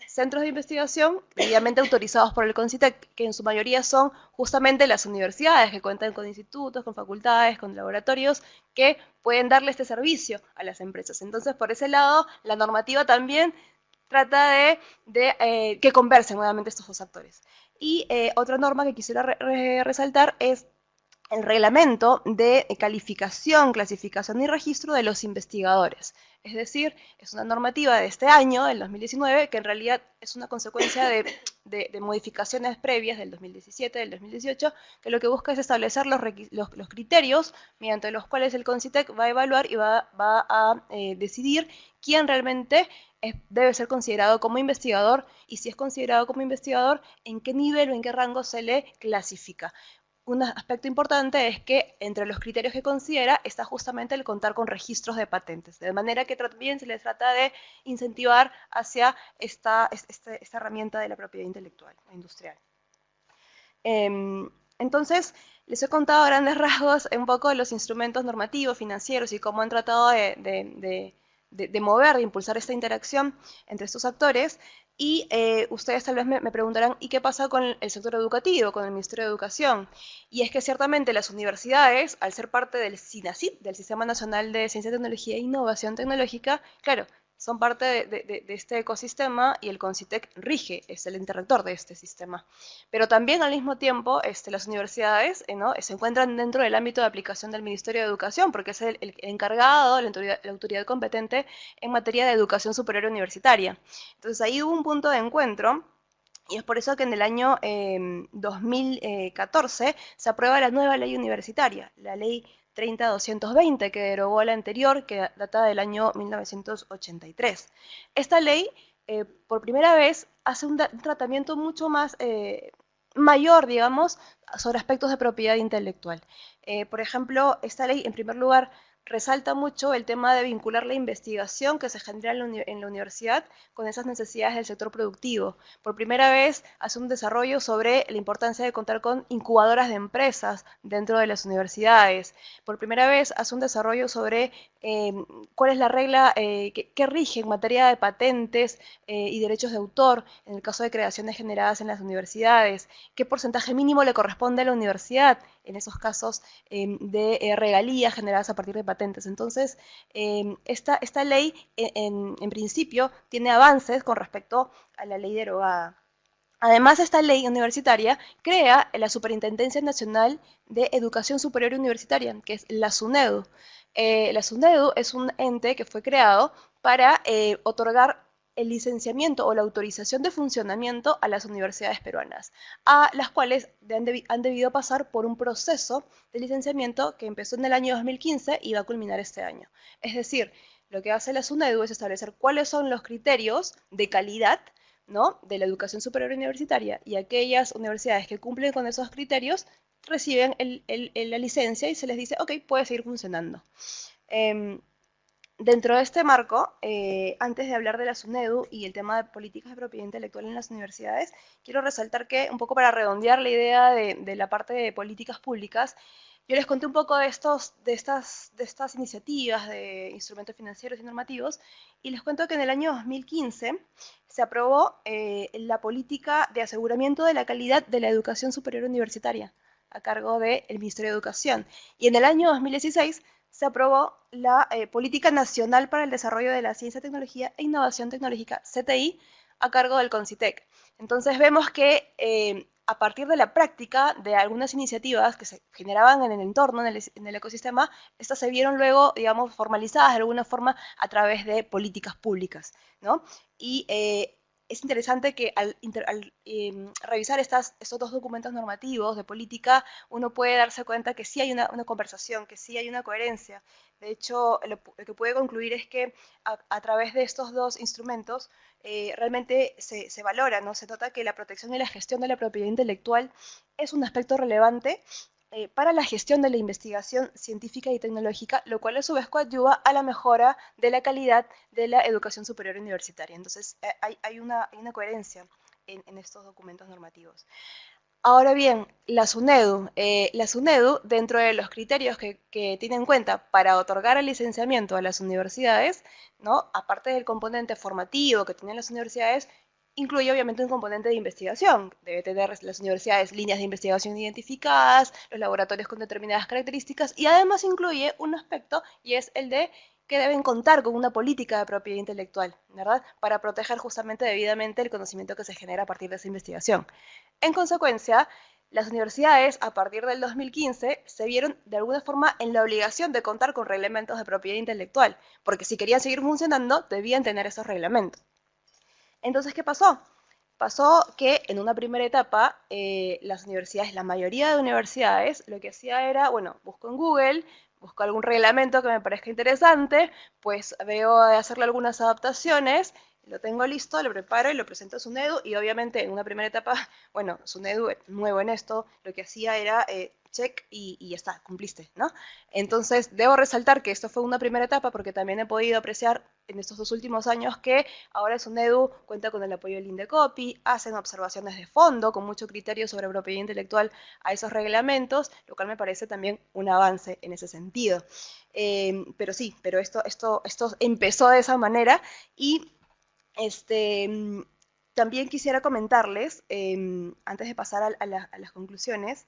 Centros de investigación debidamente autorizados por el CONCITEC, que en su mayoría son justamente las universidades que cuentan con institutos, con facultades, con laboratorios que pueden darle este servicio a las empresas. Entonces, por ese lado, la normativa también trata de que conversen nuevamente estos dos actores. Y otra norma que quisiera resaltar es el reglamento de calificación, clasificación y registro de los investigadores. Es decir, es una normativa de este año, del 2019, que en realidad es una consecuencia de modificaciones previas del 2017, del 2018, que lo que busca es establecer los criterios mediante los cuales el CONCITEC va a evaluar y va a decidir quién realmente debe ser considerado como investigador, y si es considerado como investigador, en qué nivel o en qué rango se le clasifica. Un aspecto importante es que entre los criterios que considera está justamente el contar con registros de patentes, de manera que también se les trata de incentivar hacia esta herramienta de la propiedad intelectual e industrial. Entonces, les he contado a grandes rasgos un poco los instrumentos normativos, financieros y cómo han tratado de mover, de impulsar esta interacción entre estos actores. Y ustedes tal vez me preguntarán, ¿y qué pasa con el sector educativo, con el Ministerio de Educación? Y es que ciertamente las universidades, al ser parte del SINACIT, del Sistema Nacional de Ciencia, Tecnología e Innovación Tecnológica, claro, son parte de este ecosistema, y el CONCITEC rige, es el ente rector de este sistema. Pero también al mismo tiempo las universidades se encuentran dentro del ámbito de aplicación del Ministerio de Educación, porque es el encargado, la autoridad competente en materia de educación superior universitaria. Entonces ahí hubo un punto de encuentro, y es por eso que en el año 2014 se aprueba la nueva ley universitaria, la ley 30.220, que derogó la anterior, que data del año 1983. Esta ley, por primera vez, hace un tratamiento mucho más mayor, digamos, sobre aspectos de propiedad intelectual. Por ejemplo, esta ley, en primer lugar, resalta mucho el tema de vincular la investigación que se genera en la universidad con esas necesidades del sector productivo. Por primera vez hace un desarrollo sobre la importancia de contar con incubadoras de empresas dentro de las universidades. Por primera vez hace un desarrollo sobre cuál es la regla que rige en materia de patentes y derechos de autor en el caso de creaciones generadas en las universidades, qué porcentaje mínimo le corresponde a la universidad en esos casos de regalías generadas a partir de patentes. Entonces, esta ley, en principio, tiene avances con respecto a la ley derogada. Además, esta ley universitaria crea la Superintendencia Nacional de Educación Superior Universitaria, que es la SUNEDU. La SUNEDU es un ente que fue creado para otorgar el licenciamiento o la autorización de funcionamiento a las universidades peruanas, a las cuales han debido pasar por un proceso de licenciamiento que empezó en el año 2015 y va a culminar este año. Es decir, lo que hace la SUNEDU es establecer cuáles son los criterios de calidad, ¿no?, de la educación superior universitaria, y aquellas universidades que cumplen con esos criterios reciben la licencia y se les dice, ok, puede seguir funcionando. dentro de este marco, antes de hablar de la SUNEDU y el tema de políticas de propiedad intelectual en las universidades, quiero resaltar que, un poco para redondear la idea de la parte de políticas públicas, yo les conté un poco de estas iniciativas de instrumentos financieros y normativos, y les cuento que en el año 2015 se aprobó la política de aseguramiento de la calidad de la educación superior universitaria, a cargo del Ministerio de Educación. Y en el año 2016 se aprobó la Política Nacional para el Desarrollo de la Ciencia, Tecnología e Innovación Tecnológica, CTI, a cargo del CONCITEC. Entonces vemos que a partir de la práctica de algunas iniciativas que se generaban en el entorno, en el ecosistema, estas se vieron luego, digamos, formalizadas de alguna forma a través de políticas públicas, ¿no? Y es interesante que al revisar estos dos documentos normativos de política, uno puede darse cuenta que sí hay una conversación, que sí hay una coherencia. De hecho, lo que puede concluir es que a través de estos dos instrumentos realmente se valora, ¿no? Se nota que la protección y la gestión de la propiedad intelectual es un aspecto relevante para la gestión de la investigación científica y tecnológica, lo cual a su vez coadyuva a la mejora de la calidad de la educación superior universitaria. Entonces, hay una coherencia en estos documentos normativos. Ahora bien, la SUNEDU, dentro de los criterios que tiene en cuenta para otorgar el licenciamiento a las universidades, ¿no? Aparte del componente formativo que tienen las universidades, incluye obviamente un componente de investigación. Debe tener las universidades líneas de investigación identificadas, los laboratorios con determinadas características, y además incluye un aspecto, y es el de que deben contar con una política de propiedad intelectual, ¿verdad? Para proteger justamente debidamente el conocimiento que se genera a partir de esa investigación. En consecuencia, las universidades, a partir del 2015, se vieron de alguna forma en la obligación de contar con reglamentos de propiedad intelectual, porque si querían seguir funcionando, debían tener esos reglamentos. Entonces, ¿qué pasó? Pasó que en una primera etapa, las universidades, la mayoría de universidades, lo que hacía era, bueno, busco en Google, busco algún reglamento que me parezca interesante, pues veo de hacerle algunas adaptaciones, lo tengo listo, lo preparo y lo presento a SUNEDU, y obviamente en una primera etapa, bueno, SUNEDU, nuevo en esto, lo que hacía era check y ya está, cumpliste, ¿no? Entonces, debo resaltar que esto fue una primera etapa porque también he podido apreciar en estos 2 últimos años que ahora SUNEDU cuenta con el apoyo del INDECOPI, hacen observaciones de fondo con mucho criterio sobre propiedad intelectual a esos reglamentos, lo cual me parece también un avance en ese sentido. Pero sí, pero esto empezó de esa manera y también quisiera comentarles, antes de pasar a las conclusiones,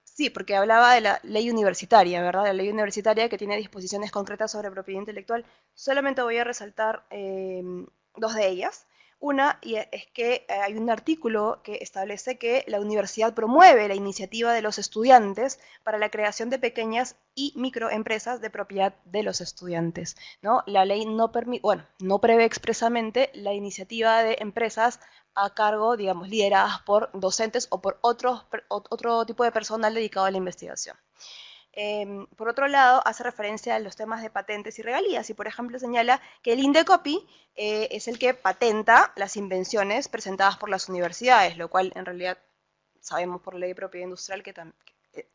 sí, porque hablaba de la ley universitaria, ¿verdad? La ley universitaria que tiene disposiciones concretas sobre propiedad intelectual. Solamente voy a resaltar 2 de ellas. Una es que hay un artículo que establece que la universidad promueve la iniciativa de los estudiantes para la creación de pequeñas y microempresas de propiedad de los estudiantes, ¿no? La ley no prevé expresamente la iniciativa de empresas a cargo, digamos, lideradas por docentes o por otro tipo de personal dedicado a la investigación. Por otro lado, hace referencia a los temas de patentes y regalías y, por ejemplo, señala que el INDECOPI es el que patenta las invenciones presentadas por las universidades, lo cual en realidad sabemos por ley de propiedad industrial que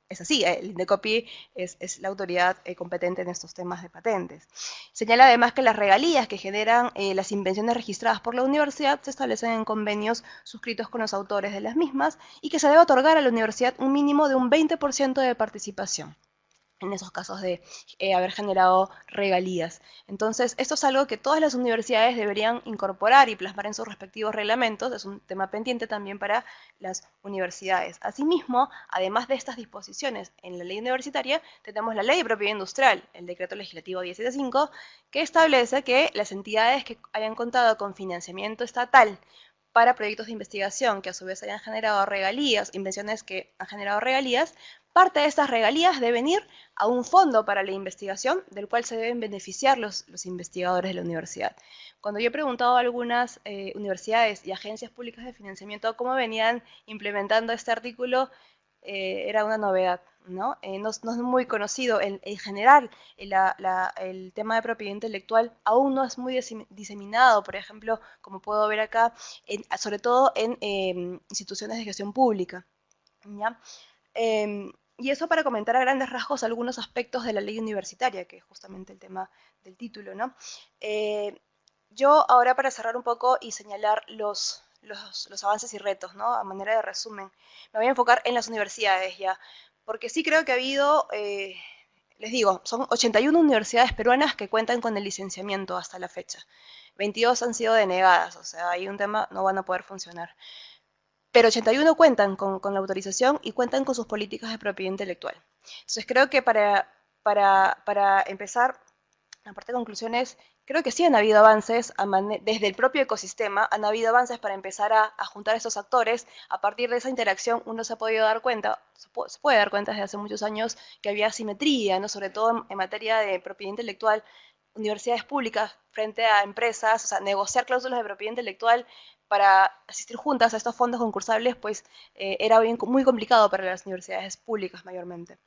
es así, el INDECOPI es la autoridad competente en estos temas de patentes. Señala además que las regalías que generan las invenciones registradas por la universidad se establecen en convenios suscritos con los autores de las mismas y que se debe otorgar a la universidad un mínimo de un 20% de participación en esos casos de haber generado regalías. Entonces, esto es algo que todas las universidades deberían incorporar y plasmar en sus respectivos reglamentos. Es un tema pendiente también para las universidades. Asimismo, además de estas disposiciones en la ley universitaria, tenemos la ley de propiedad industrial, el decreto legislativo 175, que establece que las entidades que hayan contado con financiamiento estatal para proyectos de investigación que a su vez hayan generado regalías, invenciones que han generado regalías, parte de estas regalías deben ir a un fondo para la investigación del cual se deben beneficiar los investigadores de la universidad. Cuando yo he preguntado a algunas universidades y agencias públicas de financiamiento cómo venían implementando este artículo, era una novedad, ¿no? No es muy conocido. En general, el tema de propiedad intelectual aún no es muy diseminado, por ejemplo, como puedo ver acá, sobre todo en instituciones de gestión pública, ¿ya? Y eso para comentar a grandes rasgos algunos aspectos de la ley universitaria, que es justamente el tema del título, ¿no? Yo ahora, para cerrar un poco y señalar los avances y retos, ¿no? A manera de resumen, me voy a enfocar en las universidades ya, porque sí creo que ha habido, les digo, son 81 universidades peruanas que cuentan con el licenciamiento hasta la fecha. 22 han sido denegadas, o sea, hay un tema, no van a poder funcionar. Pero 81 cuentan con la autorización y cuentan con sus políticas de propiedad intelectual. Entonces creo que para empezar, la parte de conclusiones, creo que sí han habido avances desde el propio ecosistema, han habido avances para empezar a juntar a estos actores. A partir de esa interacción uno se ha podido dar cuenta, se puede dar cuenta desde hace muchos años que había asimetría, ¿no? Sobre todo en materia de propiedad intelectual, universidades públicas frente a empresas, o sea, negociar cláusulas de propiedad intelectual para asistir juntas a estos fondos concursables, pues era muy complicado para las universidades públicas mayormente.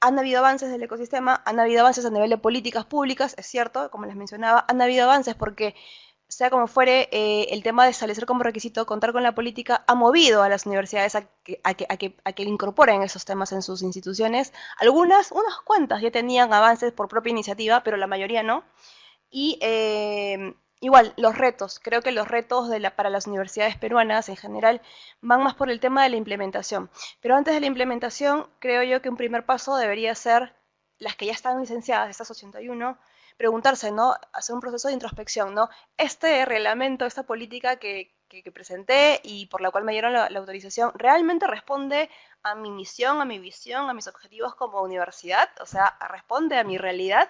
Han habido avances del ecosistema, han habido avances a nivel de políticas públicas, es cierto, como les mencionaba, han habido avances porque, sea como fuere, el tema de establecer como requisito contar con la política ha movido a las universidades a que incorporen esos temas en sus instituciones. Unas cuantas ya tenían avances por propia iniciativa, pero la mayoría no. Y igual, los retos, creo que los retos para las universidades peruanas en general van más por el tema de la implementación. Pero antes de la implementación, creo yo que un primer paso debería ser las que ya están licenciadas, estas 81, preguntarse, ¿no? Hacer un proceso de introspección, ¿no? Este reglamento, esta política que presenté y por la cual me dieron la autorización, ¿realmente responde a mi misión, a mi visión, a mis objetivos como universidad? O sea, ¿responde a mi realidad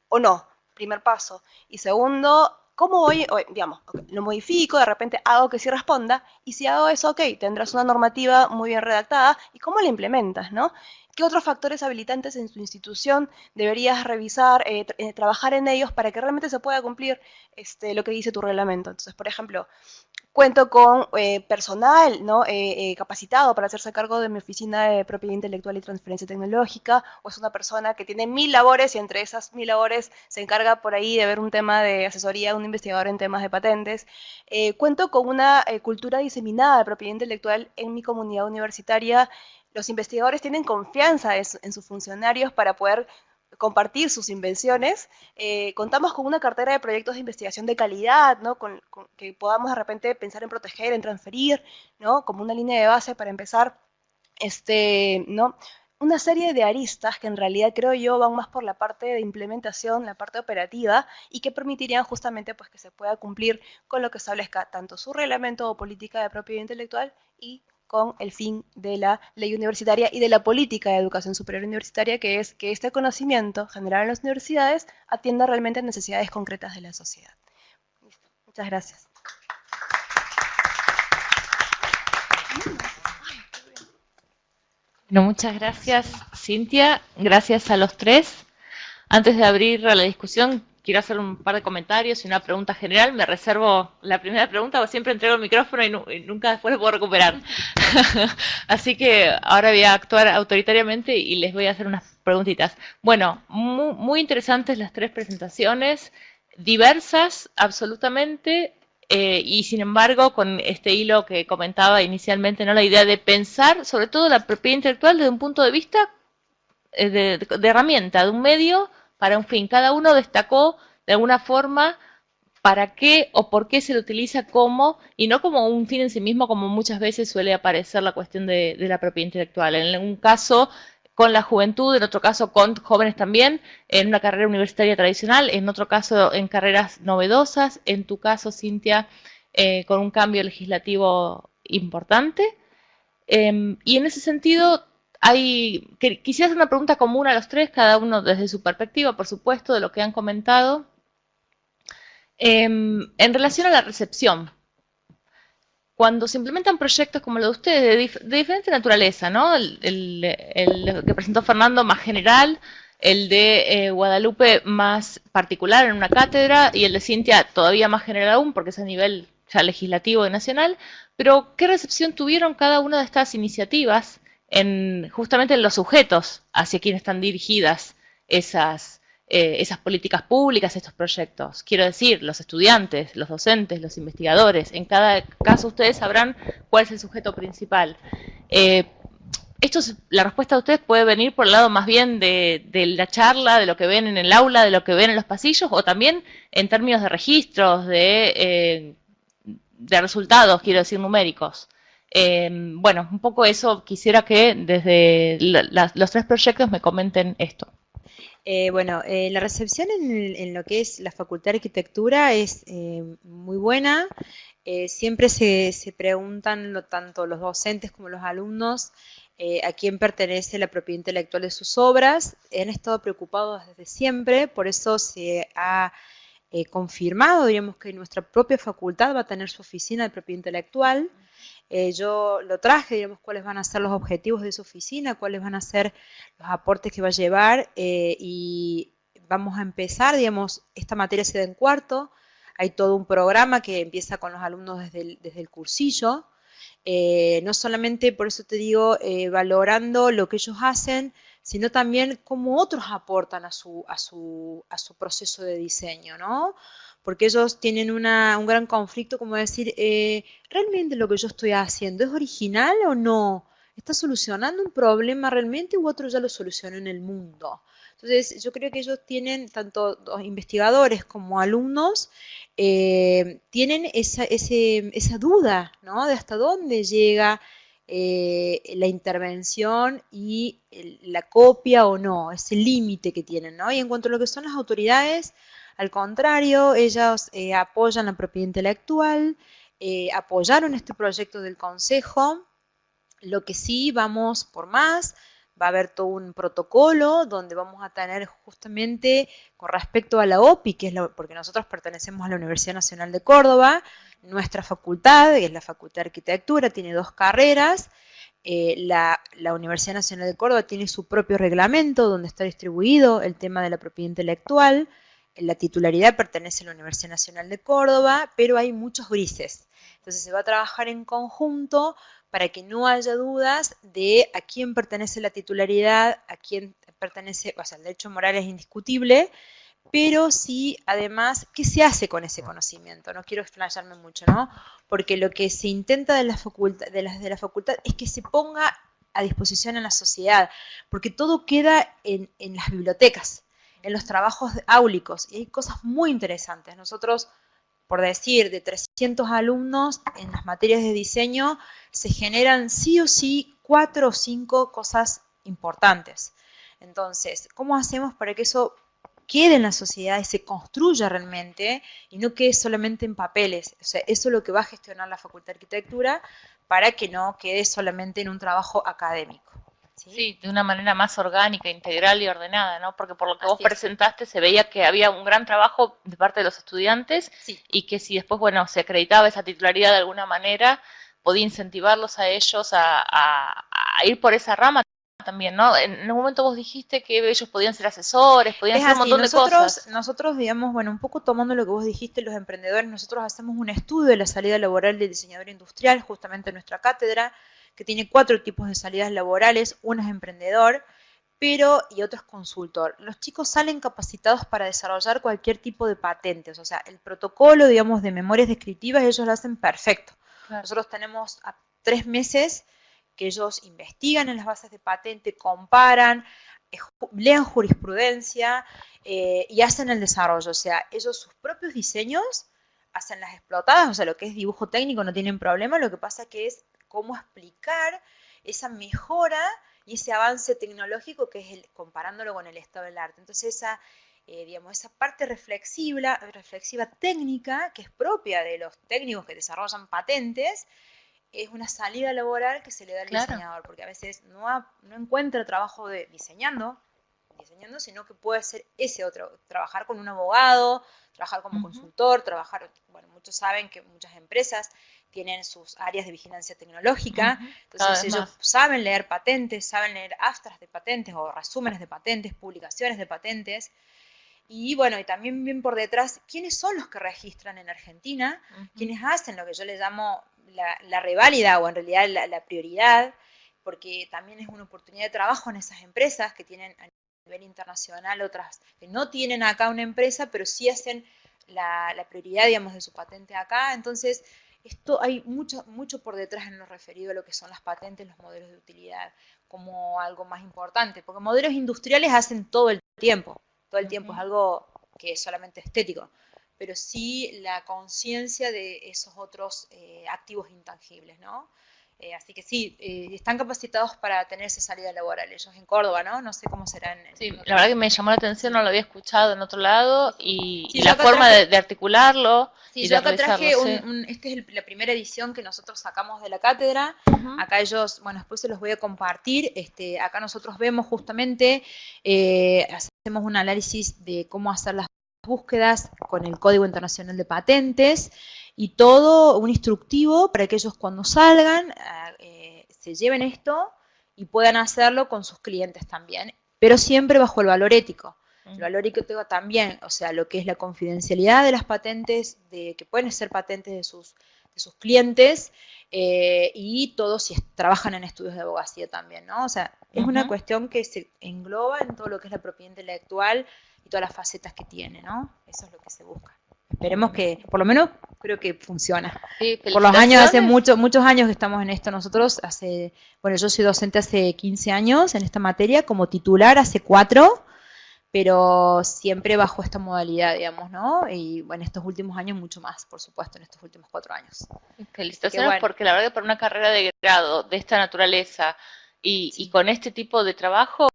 o no? Primer paso. Y segundo, ¿cómo voy? Digamos, lo modifico, de repente hago que sí responda, y si hago eso, ok, tendrás una normativa muy bien redactada, ¿y cómo la implementas, no? ¿Qué otros factores habilitantes en tu institución deberías revisar, trabajar en ellos para que realmente se pueda cumplir lo que dice tu reglamento? Entonces, por ejemplo, cuento con personal, ¿no? Capacitado para hacerse cargo de mi oficina de propiedad intelectual y transferencia tecnológica, o es una persona que tiene 1000 labores y entre esas 1000 labores se encarga por ahí de ver un tema de asesoría, un investigador en temas de patentes. Cuento con una cultura diseminada de propiedad intelectual en mi comunidad universitaria. Los investigadores tienen confianza en sus funcionarios para poder compartir sus invenciones. Contamos con una cartera de proyectos de investigación de calidad, ¿no? Que podamos de repente pensar en proteger, en transferir, ¿no? Como una línea de base para empezar, ¿no? Una serie de aristas que en realidad creo yo van más por la parte de implementación, la parte operativa, y que permitirían justamente pues, que se pueda cumplir con lo que establezca tanto su reglamento o política de propiedad intelectual y con el fin de la ley universitaria y de la política de educación superior universitaria, que es que este conocimiento generado en las universidades atienda realmente a necesidades concretas de la sociedad. Listo. Muchas gracias. Bueno, muchas gracias, Cintia. Gracias a los tres. Antes de abrir a la discusión, quiero hacer un par de comentarios y una pregunta general. Me reservo la primera pregunta, porque siempre entrego el micrófono y nunca después lo puedo recuperar. Así que ahora voy a actuar autoritariamente y les voy a hacer unas preguntitas. Bueno, muy interesantes las tres presentaciones, diversas absolutamente, y sin embargo con este hilo que comentaba inicialmente, ¿no? La idea de pensar sobre todo la propiedad intelectual desde un punto de vista de herramienta, de un medio para un fin. Cada uno destacó de alguna forma para qué o por qué se lo utiliza como, y no como un fin en sí mismo, como muchas veces suele aparecer la cuestión de la propiedad intelectual. En un caso con la juventud, en otro caso con jóvenes también, en una carrera universitaria tradicional, en otro caso en carreras novedosas, en tu caso, Cintia, con un cambio legislativo importante. Y en ese sentido, quisiera hacer una pregunta común a los tres, cada uno desde su perspectiva, por supuesto, de lo que han comentado. En relación a la recepción, cuando se implementan proyectos como los de ustedes, de diferente naturaleza, ¿no? El que presentó Fernando más general, el de Guadalupe más particular en una cátedra, y el de Cintia todavía más general aún, porque es a nivel ya legislativo y nacional. Pero, ¿qué recepción tuvieron cada una de estas iniciativas justamente en los sujetos hacia quienes están dirigidas esas políticas públicas, estos proyectos? Quiero decir, los estudiantes, los docentes, los investigadores. En cada caso ustedes sabrán cuál es el sujeto principal. la respuesta de ustedes puede venir por el lado más bien de la charla, de lo que ven en el aula, de lo que ven en los pasillos, o también en términos de registros, de resultados, quiero decir, numéricos. Bueno, un poco eso quisiera que desde los 3 proyectos me comenten esto. La recepción en lo que es la Facultad de Arquitectura es muy buena. Siempre se preguntan tanto los docentes como los alumnos a quién pertenece la propiedad intelectual de sus obras. Han estado preocupados desde siempre, por eso se ha confirmado, diríamos, que nuestra propia facultad va a tener su oficina de propiedad intelectual. Yo lo traje, digamos, cuáles van a ser los objetivos de esa oficina, cuáles van a ser los aportes que va a llevar y vamos a empezar, digamos, esta materia se da en cuarto, hay todo un programa que empieza con los alumnos desde el cursillo, no solamente, por eso te digo, valorando lo que ellos hacen, sino también cómo otros aportan a su proceso de diseño, ¿no? Porque ellos tienen un gran conflicto, como decir, ¿realmente lo que yo estoy haciendo es original o no? ¿Está solucionando un problema realmente u otro ya lo solucionó en el mundo? Entonces, yo creo que ellos tienen, tanto los investigadores como alumnos, tienen esa duda, ¿no? De hasta dónde llega la intervención y la copia o no, ese límite que tienen, ¿no? Y en cuanto a lo que son las autoridades, al contrario, ellas apoyan la propiedad intelectual, apoyaron este proyecto del Consejo, lo que sí vamos por más, va a haber todo un protocolo donde vamos a tener justamente con respecto a la OPI, que es porque nosotros pertenecemos a la Universidad Nacional de Córdoba, nuestra facultad, que es la Facultad de Arquitectura, tiene 2 carreras, la Universidad Nacional de Córdoba tiene su propio reglamento donde está distribuido el tema de la propiedad intelectual, la titularidad pertenece a la Universidad Nacional de Córdoba, pero hay muchos grises. Entonces se va a trabajar en conjunto para que no haya dudas de a quién pertenece la titularidad, a quién pertenece, o sea, el derecho moral es indiscutible, pero sí, además, ¿qué se hace con ese conocimiento? No quiero explayarme mucho, ¿no? Porque lo que se intenta de la facultad es que se ponga a disposición en la sociedad, porque todo queda en las bibliotecas, en los trabajos áulicos, y hay cosas muy interesantes. Nosotros, por decir, de 300 alumnos en las materias de diseño, se generan sí o sí 4 o 5 cosas importantes. Entonces, ¿cómo hacemos para que eso quede en la sociedad y se construya realmente y no quede solamente en papeles? O sea, eso es lo que va a gestionar la Facultad de Arquitectura para que no quede solamente en un trabajo académico. Sí, de una manera más orgánica, integral y ordenada, ¿no? Porque por lo que vos presentaste se veía que había un gran trabajo de parte de los estudiantes y que si después, bueno, se acreditaba esa titularidad de alguna manera, podía incentivarlos a ellos a ir por esa rama también, ¿no? En un momento vos dijiste que ellos podían ser asesores, podían hacer un montón de cosas. Nosotros, digamos, bueno, un poco tomando lo que vos dijiste, los emprendedores, nosotros hacemos un estudio de la salida laboral del diseñador industrial, justamente en nuestra cátedra, que tiene 4 tipos de salidas laborales, uno es emprendedor, y otro es consultor. Los chicos salen capacitados para desarrollar cualquier tipo de patentes, o sea, el protocolo, digamos, de memorias descriptivas, ellos lo hacen perfecto. Claro. Nosotros tenemos 3 meses que ellos investigan en las bases de patente, comparan, leen jurisprudencia y hacen el desarrollo, o sea, ellos sus propios diseños hacen las explotadas, o sea, lo que es dibujo técnico no tienen problema, lo que pasa que es cómo explicar esa mejora y ese avance tecnológico que es comparándolo con el estado del arte. Entonces esa parte reflexiva técnica que es propia de los técnicos que desarrollan patentes, es una salida laboral que se le da al diseñador, porque a veces no encuentra trabajo diseñando, sino que puede ser ese otro, trabajar con un abogado, trabajar como consultor, bueno, muchos saben que muchas empresas tienen sus áreas de vigilancia tecnológica, entonces ellos saben leer patentes, saben leer abstracts de patentes o resúmenes de patentes, publicaciones de patentes, y bueno, y también bien por detrás, ¿quiénes son los que registran en Argentina? ¿Quiénes hacen lo que yo le llamo la reválida o en realidad la prioridad? Porque también es una oportunidad de trabajo en esas empresas que tienen a nivel internacional, otras que no tienen acá una empresa, pero sí hacen la prioridad, digamos, de su patente acá. Entonces, esto hay mucho por detrás en lo referido a lo que son las patentes, los modelos de utilidad. como algo más importante, porque modelos industriales hacen todo el tiempo es algo que es solamente estético, pero sí la conciencia de esos otros activos intangibles, ¿no? Así que sí, están capacitados para tener esa salida laboral. Ellos en Córdoba, ¿no? No sé cómo serán. Sí, la verdad que me llamó la atención, no lo había escuchado en otro lado, y Sí, la forma de articularlo Sí, y yo de acá traje realizarlo. esta es la primera edición que nosotros sacamos de la cátedra. Acá ellos, bueno, después se los voy a compartir. Acá nosotros vemos justamente, hacemos un análisis de cómo hacer las búsquedas con el Código Internacional de Patentes y todo un instructivo para que ellos cuando salgan se lleven esto y puedan hacerlo con sus clientes también, pero siempre bajo el valor ético. El valor ético también, o sea, lo que es la confidencialidad de las patentes, que pueden ser patentes de sus clientes, y todos si trabajan en estudios de abogacía también, ¿no? O sea, es una cuestión que se engloba en todo lo que es la propiedad intelectual y todas las facetas que tiene, ¿no? Eso es lo que se busca. Esperemos que, por lo menos, creo que funciona. Sí, por los años, hace muchos años que estamos en esto nosotros, bueno, yo soy docente hace 15 años en esta materia, como titular hace 4, pero siempre bajo esta modalidad, digamos, ¿no? Y bueno, estos últimos años mucho más, por supuesto, en estos últimos 4 años. Felicitaciones, bueno, porque la verdad que para una carrera de grado de esta naturaleza y con este tipo de trabajo,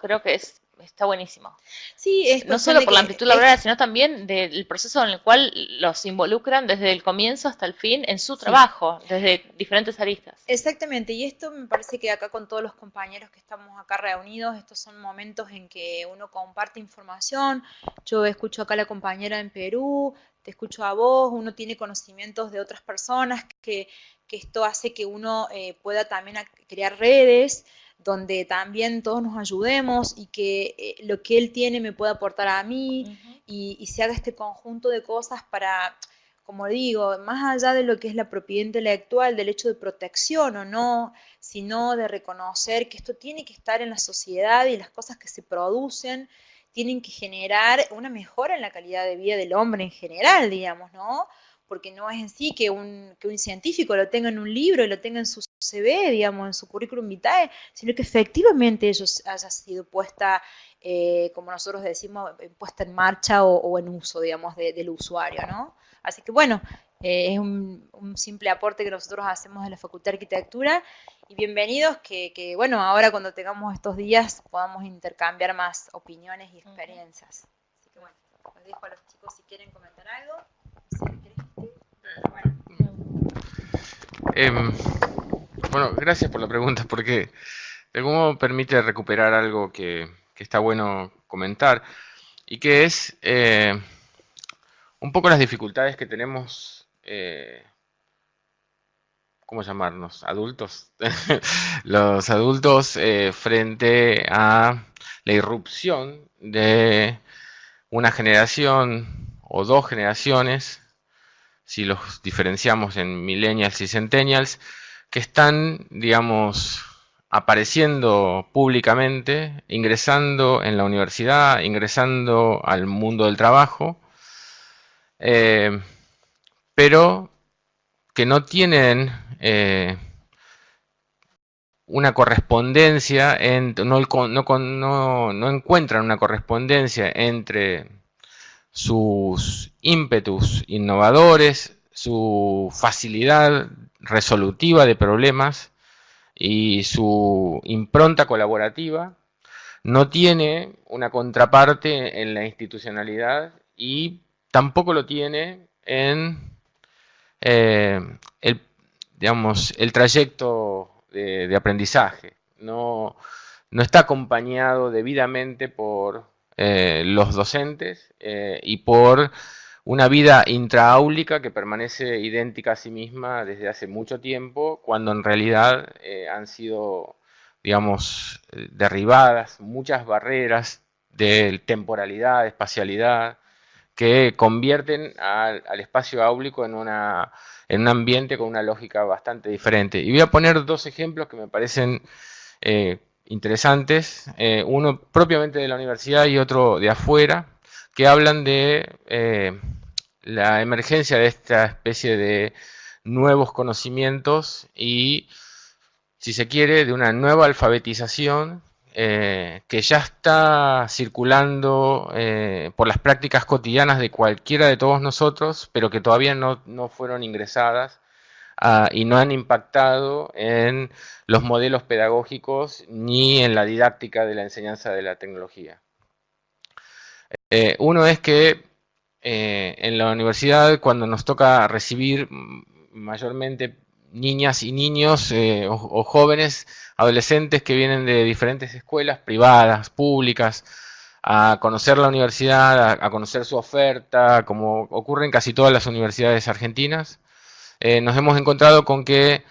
creo que está buenísimo. Sí, es no solo por la amplitud laboral, sino también del proceso en el cual los involucran desde el comienzo hasta el fin en su trabajo, desde diferentes aristas. Exactamente, y esto me parece que acá con todos los compañeros que estamos acá reunidos, estos son momentos en que uno comparte información. Yo escucho acá a la compañera en Perú, te escucho a vos, uno tiene conocimientos de otras personas, que esto hace que uno pueda también crear redes donde también todos nos ayudemos y que lo que él tiene me pueda aportar a mí, y se haga este conjunto de cosas para, como digo, más allá de lo que es la propiedad intelectual, del hecho de protección o no, sino de reconocer que esto tiene que estar en la sociedad y las cosas que se producen tienen que generar una mejora en la calidad de vida del hombre en general, digamos, ¿no? Porque no es en sí que un científico lo tenga en un libro y lo tenga en su CV, digamos, en su currículum vitae, sino que efectivamente ellos haya sido puesta, como nosotros decimos, puesta en marcha o en uso, digamos, del usuario, ¿no? Así que bueno, es un simple aporte que nosotros hacemos en la Facultad de Arquitectura, y bienvenidos que bueno, ahora cuando tengamos estos días podamos intercambiar más opiniones y experiencias. Así que bueno, los dejo a los chicos si quieren comentar algo. Bueno, gracias por la pregunta, porque de algún modo permite recuperar algo que está bueno comentar, y que es un poco las dificultades que tenemos, ¿cómo llamarnos? Adultos. Los adultos frente a la irrupción de una generación o dos generaciones, si los diferenciamos en millennials y centennials, que están, digamos, apareciendo públicamente, ingresando en la universidad, ingresando al mundo del trabajo, pero que no tienen una correspondencia, no encuentran una correspondencia entre sus ímpetus innovadores, su facilidad resolutiva de problemas y su impronta colaborativa. No tiene una contraparte en la institucionalidad y tampoco lo tiene en el trayecto de aprendizaje. No está acompañado debidamente por los docentes y por una vida intraáulica que permanece idéntica a sí misma desde hace mucho tiempo, cuando en realidad han sido, digamos, derribadas muchas barreras de temporalidad, de espacialidad, que convierten al espacio áulico en un ambiente con una lógica bastante diferente. Y voy a poner dos ejemplos que me parecen interesantes, uno propiamente de la universidad y otro de afuera, que hablan de la emergencia de esta especie de nuevos conocimientos y si se quiere, de una nueva alfabetización que ya está circulando por las prácticas cotidianas de cualquiera de todos nosotros, pero que todavía no fueron ingresadas y no han impactado en los modelos pedagógicos ni en la didáctica de la enseñanza de la tecnología. Uno es que en la universidad, cuando nos toca recibir mayormente niñas y niños o jóvenes, adolescentes que vienen de diferentes escuelas privadas, públicas, a conocer la universidad, a conocer su oferta, como ocurre en casi todas las universidades argentinas, nos hemos encontrado con que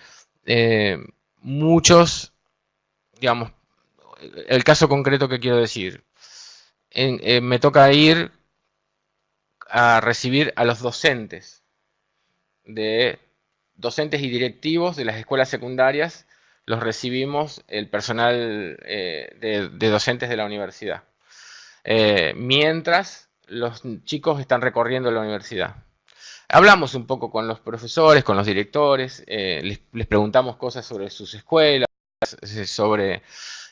muchos, digamos, el caso concreto que quiero decir, me toca ir a recibir a los docentes y directivos de las escuelas secundarias, los recibimos el personal de docentes de la universidad, mientras los chicos están recorriendo la universidad. Hablamos un poco con los profesores, con los directores, les preguntamos cosas sobre sus escuelas,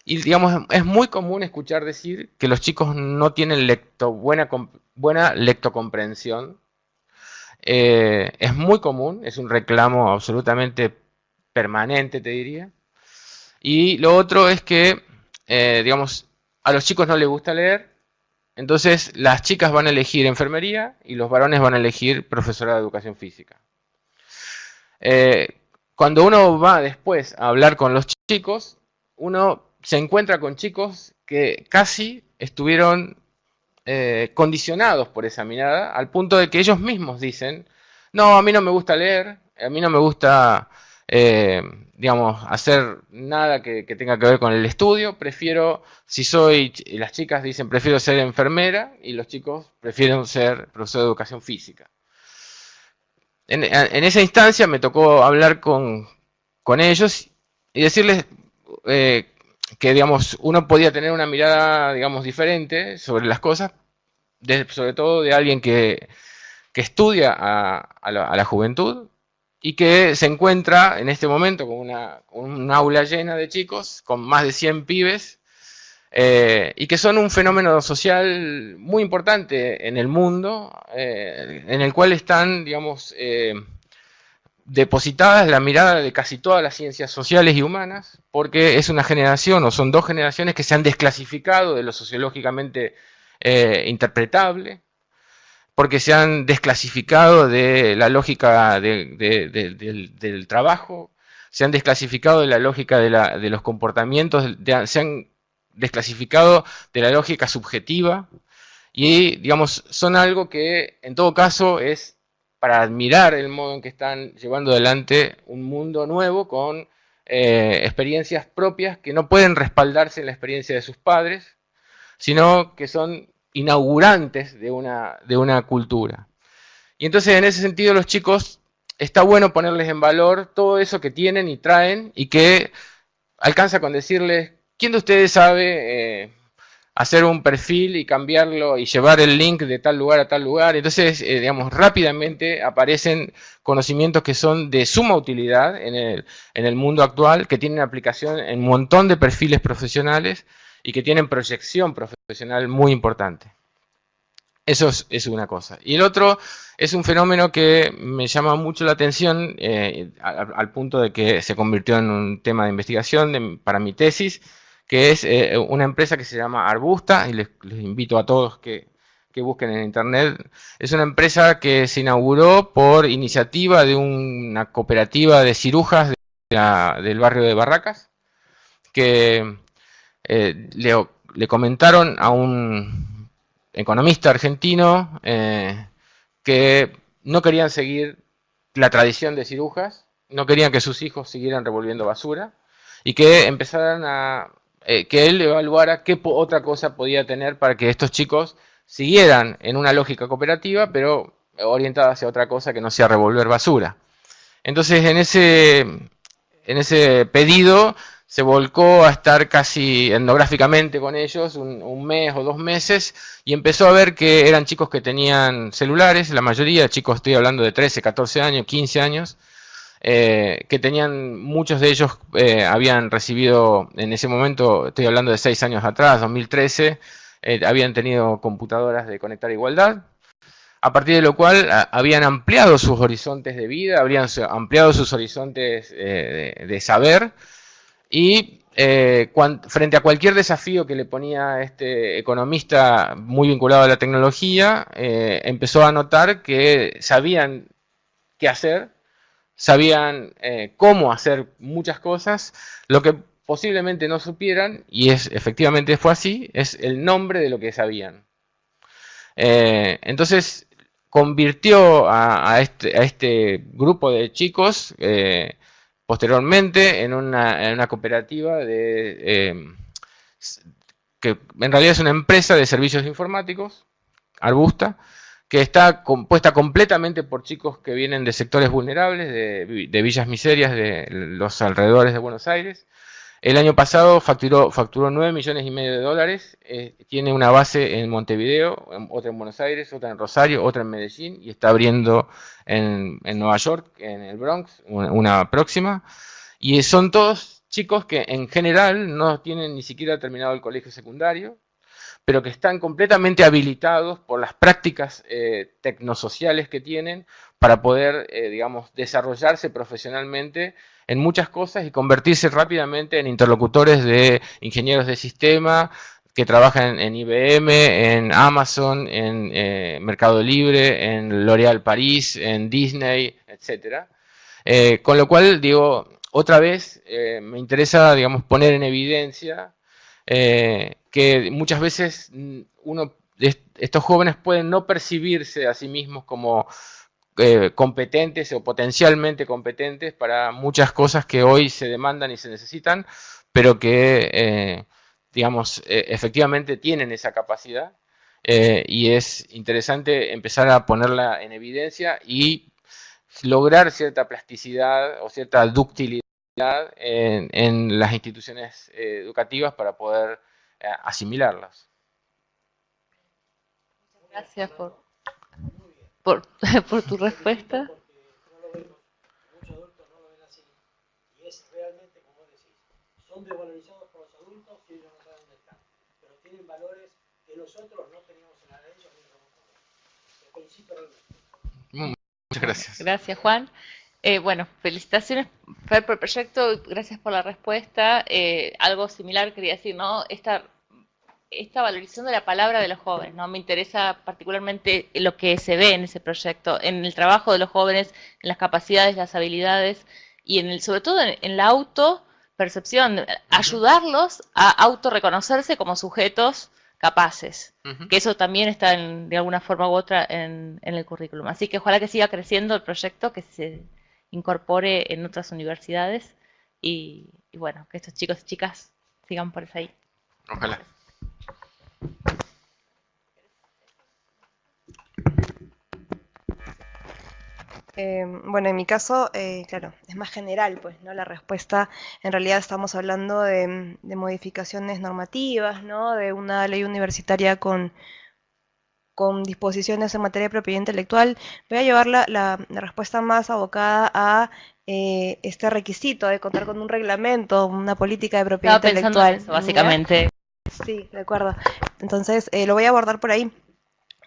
y digamos, es muy común escuchar decir que los chicos no tienen buena lectocomprensión. Es muy común, es un reclamo absolutamente permanente, te diría. Y lo otro es que, digamos, a los chicos no les gusta leer, entonces las chicas van a elegir enfermería y los varones van a elegir profesorado de educación física. Cuando uno va después a hablar con los chicos, uno se encuentra con chicos que casi estuvieron condicionados por esa mirada, al punto de que ellos mismos dicen, no, a mí no me gusta leer, a mí no me gusta, digamos, hacer nada que tenga que ver con el estudio, prefiero, las chicas dicen, prefiero ser enfermera, y los chicos prefieren ser profesor de educación física. En esa instancia me tocó hablar con ellos y decirles que, digamos, uno podía tener una mirada, digamos, diferente sobre las cosas, sobre todo de alguien que estudia a la juventud y que se encuentra en este momento con un aula llena de chicos, con más de 100 pibes, y que son un fenómeno social muy importante en el mundo, en el cual están, digamos, depositadas la mirada de casi todas las ciencias sociales y humanas, porque es una generación, o son dos generaciones que se han desclasificado de lo sociológicamente interpretable, porque se han desclasificado de la lógica del trabajo, se han desclasificado de la lógica de los comportamientos, se han desclasificado de la lógica subjetiva, y, digamos, son algo que en todo caso es para admirar el modo en que están llevando adelante un mundo nuevo con experiencias propias que no pueden respaldarse en la experiencia de sus padres, sino que son inaugurantes de una cultura. Y entonces, en ese sentido, los chicos, está bueno ponerles en valor todo eso que tienen y traen, y que alcanza con decirles, ¿quién de ustedes sabe hacer un perfil y cambiarlo y llevar el link de tal lugar a tal lugar? Entonces, digamos, rápidamente aparecen conocimientos que son de suma utilidad en el mundo actual, que tienen aplicación en un montón de perfiles profesionales y que tienen proyección profesional muy importante. Eso es una cosa. Y el otro es un fenómeno que me llama mucho la atención, al punto de que se convirtió en un tema de investigación para mi tesis, que es una empresa que se llama Arbusta, y les invito a todos que busquen en internet. Es una empresa que se inauguró por iniciativa de una cooperativa de cirujas del barrio de Barracas, que le comentaron a un economista argentino que no querían seguir la tradición de cirujas, no querían que sus hijos siguieran revolviendo basura, y que empezaran que él evaluara qué otra cosa podía tener para que estos chicos siguieran en una lógica cooperativa, pero orientada hacia otra cosa que no sea revolver basura. Entonces, en ese pedido se volcó a estar casi etnográficamente con ellos un mes o 2 meses, y empezó a ver que eran chicos que tenían celulares, la mayoría, chicos, estoy hablando de 13, 14 años, 15 años, que tenían, muchos de ellos habían recibido, en ese momento, estoy hablando de 6 años atrás, 2013, habían tenido computadoras de Conectar Igualdad, a partir de lo cual habían ampliado sus horizontes de vida, habrían ampliado sus horizontes de saber, y frente a cualquier desafío que le ponía este economista muy vinculado a la tecnología, empezó a notar que sabían qué hacer, sabían cómo hacer muchas cosas. Lo que posiblemente no supieran, y efectivamente fue así, es el nombre de lo que sabían. Entonces convirtió a este grupo de chicos posteriormente en una cooperativa que en realidad es una empresa de servicios informáticos, Arbusta, que está compuesta completamente por chicos que vienen de sectores vulnerables, de villas miserias de los alrededores de Buenos Aires. El año pasado facturó 9,5 millones de dólares, tiene una base en Montevideo, otra en Buenos Aires, otra en Rosario, otra en Medellín, y está abriendo en Nueva York, en el Bronx, una próxima. Y son todos chicos que en general no tienen ni siquiera terminado el colegio secundario, pero que están completamente habilitados por las prácticas tecnosociales que tienen para poder, digamos, desarrollarse profesionalmente en muchas cosas y convertirse rápidamente en interlocutores de ingenieros de sistema que trabajan en IBM, en Amazon, en Mercado Libre, en L'Oréal París, en Disney, etc. Con lo cual, digo, otra vez me interesa, digamos, poner en evidencia que muchas veces estos jóvenes pueden no percibirse a sí mismos como competentes o potencialmente competentes para muchas cosas que hoy se demandan y se necesitan, pero que, digamos, efectivamente tienen esa capacidad, y es interesante empezar a ponerla en evidencia y lograr cierta plasticidad o cierta ductilidad en las instituciones educativas para poder asimilarlas. Gracias por tu respuesta. Muchos adultos no lo ven así. Y es realmente, como decís, son desvalorizados por los adultos y ellos no saben dónde están. Pero tienen valores que nosotros no teníamos en la de ellos ni en la. Te felicito realmente. Muchas gracias. Gracias, Juan. Bueno, felicitaciones Fer, por el proyecto, gracias por la respuesta. Algo similar quería decir, ¿no? Esta valorización de la palabra de los jóvenes, ¿no? Me interesa particularmente lo que se ve en ese proyecto, en el trabajo de los jóvenes, en las capacidades, las habilidades y sobre todo en la autopercepción, ayudarlos a autorreconocerse como sujetos capaces, que eso también está de alguna forma u otra en el currículum. Así que ojalá que siga creciendo el proyecto, que se incorpore en otras universidades y bueno, que estos chicos y chicas sigan por ahí. Ojalá. Bueno, en mi caso, claro, es más general, pues, ¿no? La respuesta, en realidad estamos hablando de modificaciones normativas, ¿no? De una ley universitaria con disposiciones en materia de propiedad intelectual. Voy a llevar la respuesta más abocada a este requisito de contar con un reglamento, una política de propiedad intelectual. En eso, básicamente. Sí, de acuerdo. Entonces, lo voy a abordar por ahí.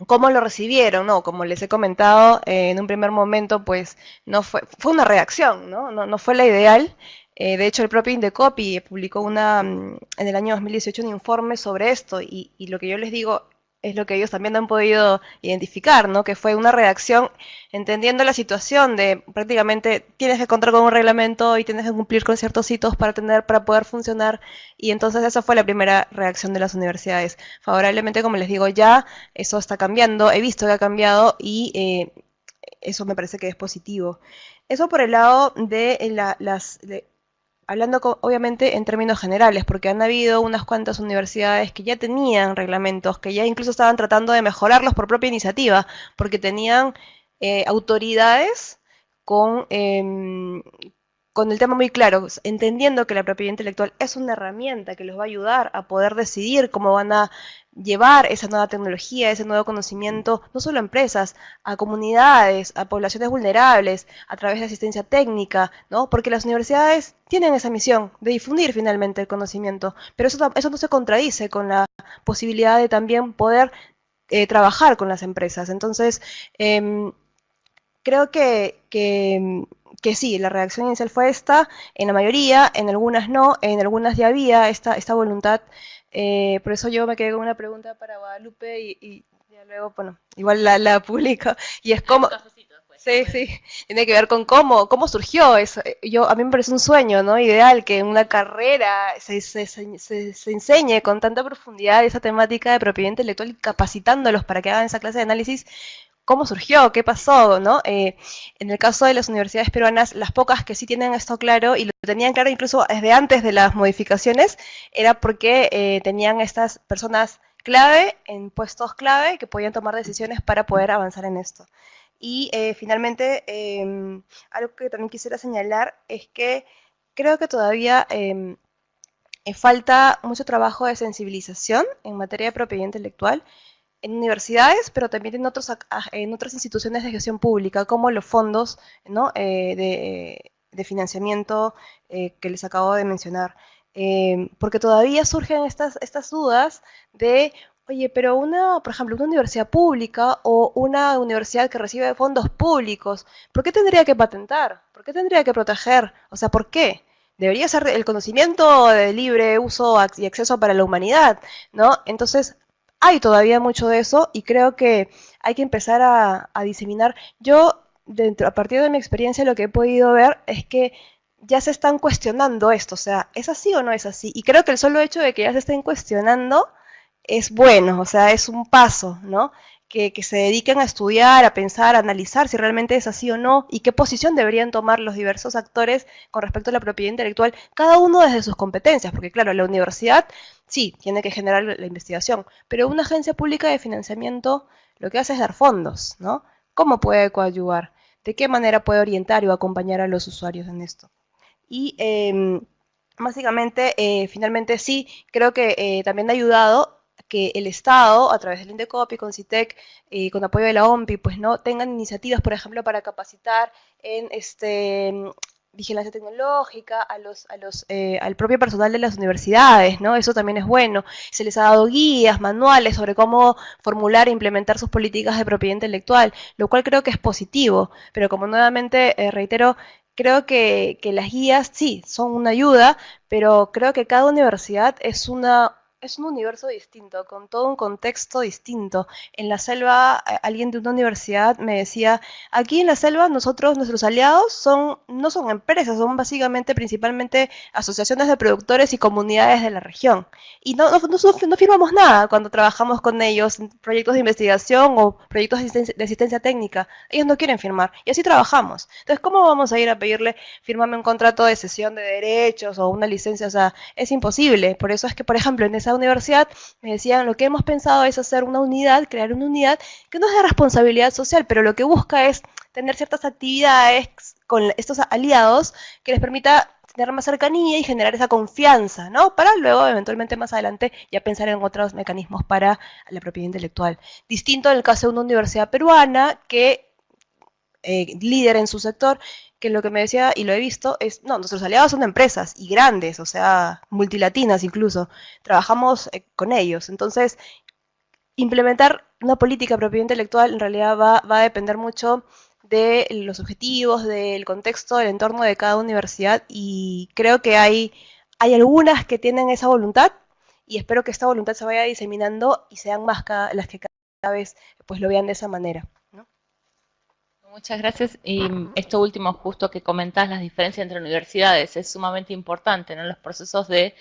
¿Cómo lo recibieron? No, como les he comentado, en un primer momento, pues, no fue una reacción, ¿no? No fue la ideal. De hecho, el propio Indecopi publicó en el año 2018 un informe sobre esto, y lo que yo les digo es lo que ellos también han podido identificar, ¿no? Que fue una redacción entendiendo la situación de prácticamente tienes que contar con un reglamento y tienes que cumplir con ciertos hitos para poder funcionar, y entonces esa fue la primera reacción de las universidades. Favorablemente, como les digo, ya eso está cambiando, he visto que ha cambiado y eso me parece que es positivo. Eso por el lado de hablando obviamente en términos generales, porque han habido unas cuantas universidades que ya tenían reglamentos, que ya incluso estaban tratando de mejorarlos por propia iniciativa, porque tenían autoridades con el tema muy claro, entendiendo que la propiedad intelectual es una herramienta que los va a ayudar a poder decidir cómo van a llevar esa nueva tecnología, ese nuevo conocimiento, no solo a empresas, a comunidades, a poblaciones vulnerables, a través de asistencia técnica, ¿no? Porque las universidades tienen esa misión de difundir finalmente el conocimiento, pero eso no se contradice con la posibilidad de también poder trabajar con las empresas. Entonces, creo que sí, la reacción inicial fue esta, en la mayoría, en algunas no, en algunas ya había esta voluntad. Por eso yo me quedé con una pregunta para Guadalupe y ya luego, bueno, igual la publico. Y es como... Sí, sí, tiene que ver con cómo surgió eso. A mí me parece un sueño, ¿no? Ideal que en una carrera se enseñe con tanta profundidad esa temática de propiedad intelectual y capacitándolos para que hagan esa clase de análisis. ¿Cómo surgió? ¿Qué pasó? ¿No? En el caso de las universidades peruanas, las pocas que sí tienen esto claro, y lo tenían claro incluso desde antes de las modificaciones, era porque tenían estas personas clave, en puestos clave, que podían tomar decisiones para poder avanzar en esto. Y finalmente, algo que también quisiera señalar es que creo que todavía falta mucho trabajo de sensibilización en materia de propiedad intelectual en universidades, pero también en otras instituciones de gestión pública, como los fondos, ¿no? de financiamiento que les acabo de mencionar. Porque todavía surgen estas dudas de, oye, pero por ejemplo, una universidad pública o una universidad que recibe fondos públicos, ¿por qué tendría que patentar? ¿Por qué tendría que proteger? O sea, ¿por qué? Debería ser el conocimiento de libre uso y acceso para la humanidad, ¿no? Entonces, hay todavía mucho de eso y creo que hay que empezar a diseminar. Yo, a partir de mi experiencia, lo que he podido ver es que ya se están cuestionando esto, o sea, ¿es así o no es así? Y creo que el solo hecho de que ya se estén cuestionando es bueno, o sea, es un paso, ¿no? Que se dediquen a estudiar, a pensar, a analizar si realmente es así o no y qué posición deberían tomar los diversos actores con respecto a la propiedad intelectual, cada uno desde sus competencias, porque claro, la universidad sí, tiene que generar la investigación, pero una agencia pública de financiamiento lo que hace es dar fondos, ¿no? ¿Cómo puede coadyuvar? ¿De qué manera puede orientar o acompañar a los usuarios en esto? Y básicamente, finalmente sí, creo que también ha ayudado que el Estado, a través del INDECOPI, con CITEC, con apoyo de la OMPI, pues no tengan iniciativas, por ejemplo, para capacitar en vigilancia tecnológica al propio personal de las universidades, ¿no? Eso también es bueno. Se les ha dado guías, manuales sobre cómo formular e implementar sus políticas de propiedad intelectual, lo cual creo que es positivo, pero como nuevamente reitero, creo que las guías sí son una ayuda, pero creo que cada universidad es un universo distinto, con todo un contexto distinto. En la selva, alguien de una universidad me decía, aquí en la selva nuestros aliados no son empresas, son básicamente, principalmente, asociaciones de productores y comunidades de la región. Y no firmamos nada cuando trabajamos con ellos en proyectos de investigación o proyectos de asistencia técnica. Ellos no quieren firmar, y así trabajamos. Entonces, ¿cómo vamos a ir a pedirle, firmarme un contrato de cesión de derechos o una licencia? O sea, es imposible. Por eso es que, por ejemplo, en esa universidad me decían, lo que hemos pensado es hacer una unidad, crear una unidad que no es de responsabilidad social, pero lo que busca es tener ciertas actividades con estos aliados que les permita tener más cercanía y generar esa confianza, ¿no? Para luego, eventualmente más adelante, ya pensar en otros mecanismos para la propiedad intelectual. Distinto en el caso de una universidad peruana que líder en su sector, que lo que me decía, y lo he visto, es, no, nuestros aliados son empresas, y grandes, o sea, multilatinas incluso, trabajamos con ellos, entonces, implementar una política de propiedad intelectual en realidad va a depender mucho de los objetivos, del contexto, del entorno de cada universidad, y creo que hay algunas que tienen esa voluntad, y espero que esta voluntad se vaya diseminando y sean más las que cada vez pues lo vean de esa manera, ¿no? Muchas gracias. Y esto último, justo que comentás, las diferencias entre universidades, es sumamente importante, ¿no? Los procesos de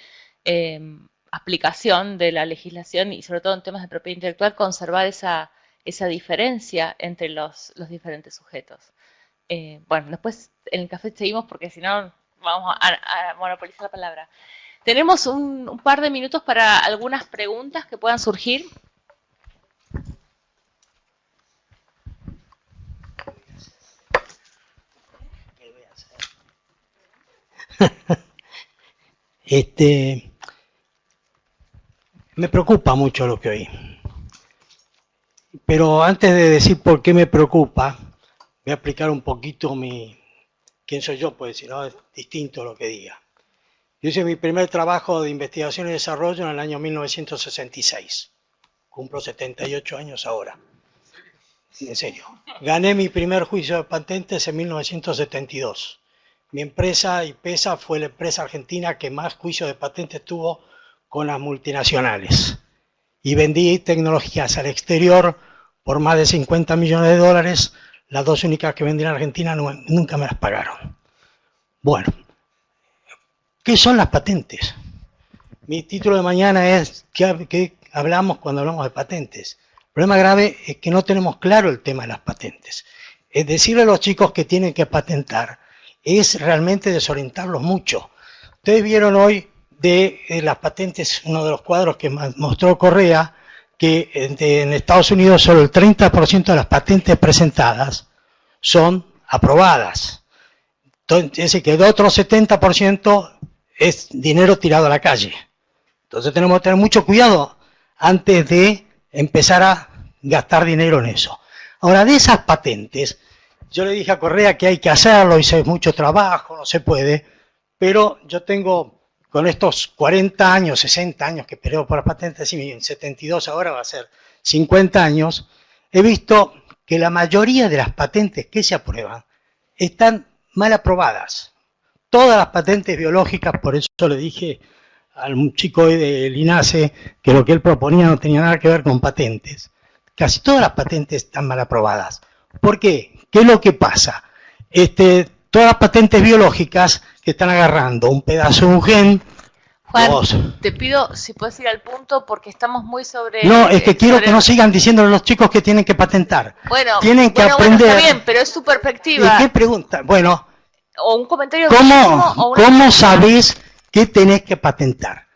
aplicación de la legislación y sobre todo en temas de propiedad intelectual, conservar esa diferencia entre los diferentes sujetos. Bueno, después en el café seguimos porque si no vamos a monopolizar la palabra. Tenemos un par de minutos para algunas preguntas que puedan surgir. Me preocupa mucho lo que oí. Pero antes de decir por qué me preocupa, voy a explicar un poquito quién soy yo, pues si no es distinto lo que diga. Yo hice mi primer trabajo de investigación y desarrollo en el año 1966. Cumplo 78 años ahora. En serio. Gané mi primer juicio de patentes en 1972. Mi empresa, IPESA, fue la empresa argentina que más juicios de patentes tuvo con las multinacionales. Y vendí tecnologías al exterior por más de 50 millones de dólares. Las dos únicas que vendí en Argentina nunca me las pagaron. Bueno, ¿qué son las patentes? Mi título de mañana es ¿qué hablamos cuando hablamos de patentes? El problema grave es que no tenemos claro el tema de las patentes. Es decirle a los chicos que tienen que patentar es realmente desorientarlos mucho. Ustedes vieron hoy de las patentes, uno de los cuadros que mostró Correa, que en Estados Unidos solo el 30% de las patentes presentadas son aprobadas. Entonces, es decir, que el otro 70% es dinero tirado a la calle. Entonces tenemos que tener mucho cuidado antes de empezar a gastar dinero en eso. Ahora, de esas patentes, yo le dije a Correa que hay que hacerlo, hice mucho trabajo, no se puede, pero yo tengo, con estos 40 años, 60 años que peleo por las patentes, y en 72 ahora va a ser 50 años, he visto que la mayoría de las patentes que se aprueban están mal aprobadas. Todas las patentes biológicas, por eso le dije al chico del INASE que lo que él proponía no tenía nada que ver con patentes. Casi todas las patentes están mal aprobadas. ¿Por qué? ¿Qué es lo que pasa? Todas las patentes biológicas que están agarrando un pedazo de un gen. Juan, te pido si puedes ir al punto porque estamos muy sobre... No, es que quiero que no sigan diciéndole a los chicos que tienen que patentar. Bueno, tienen que aprender. Está bien, pero es su perspectiva. ¿Y qué pregunta? Bueno, o un comentario... ¿Cómo sabés qué tenés que patentar?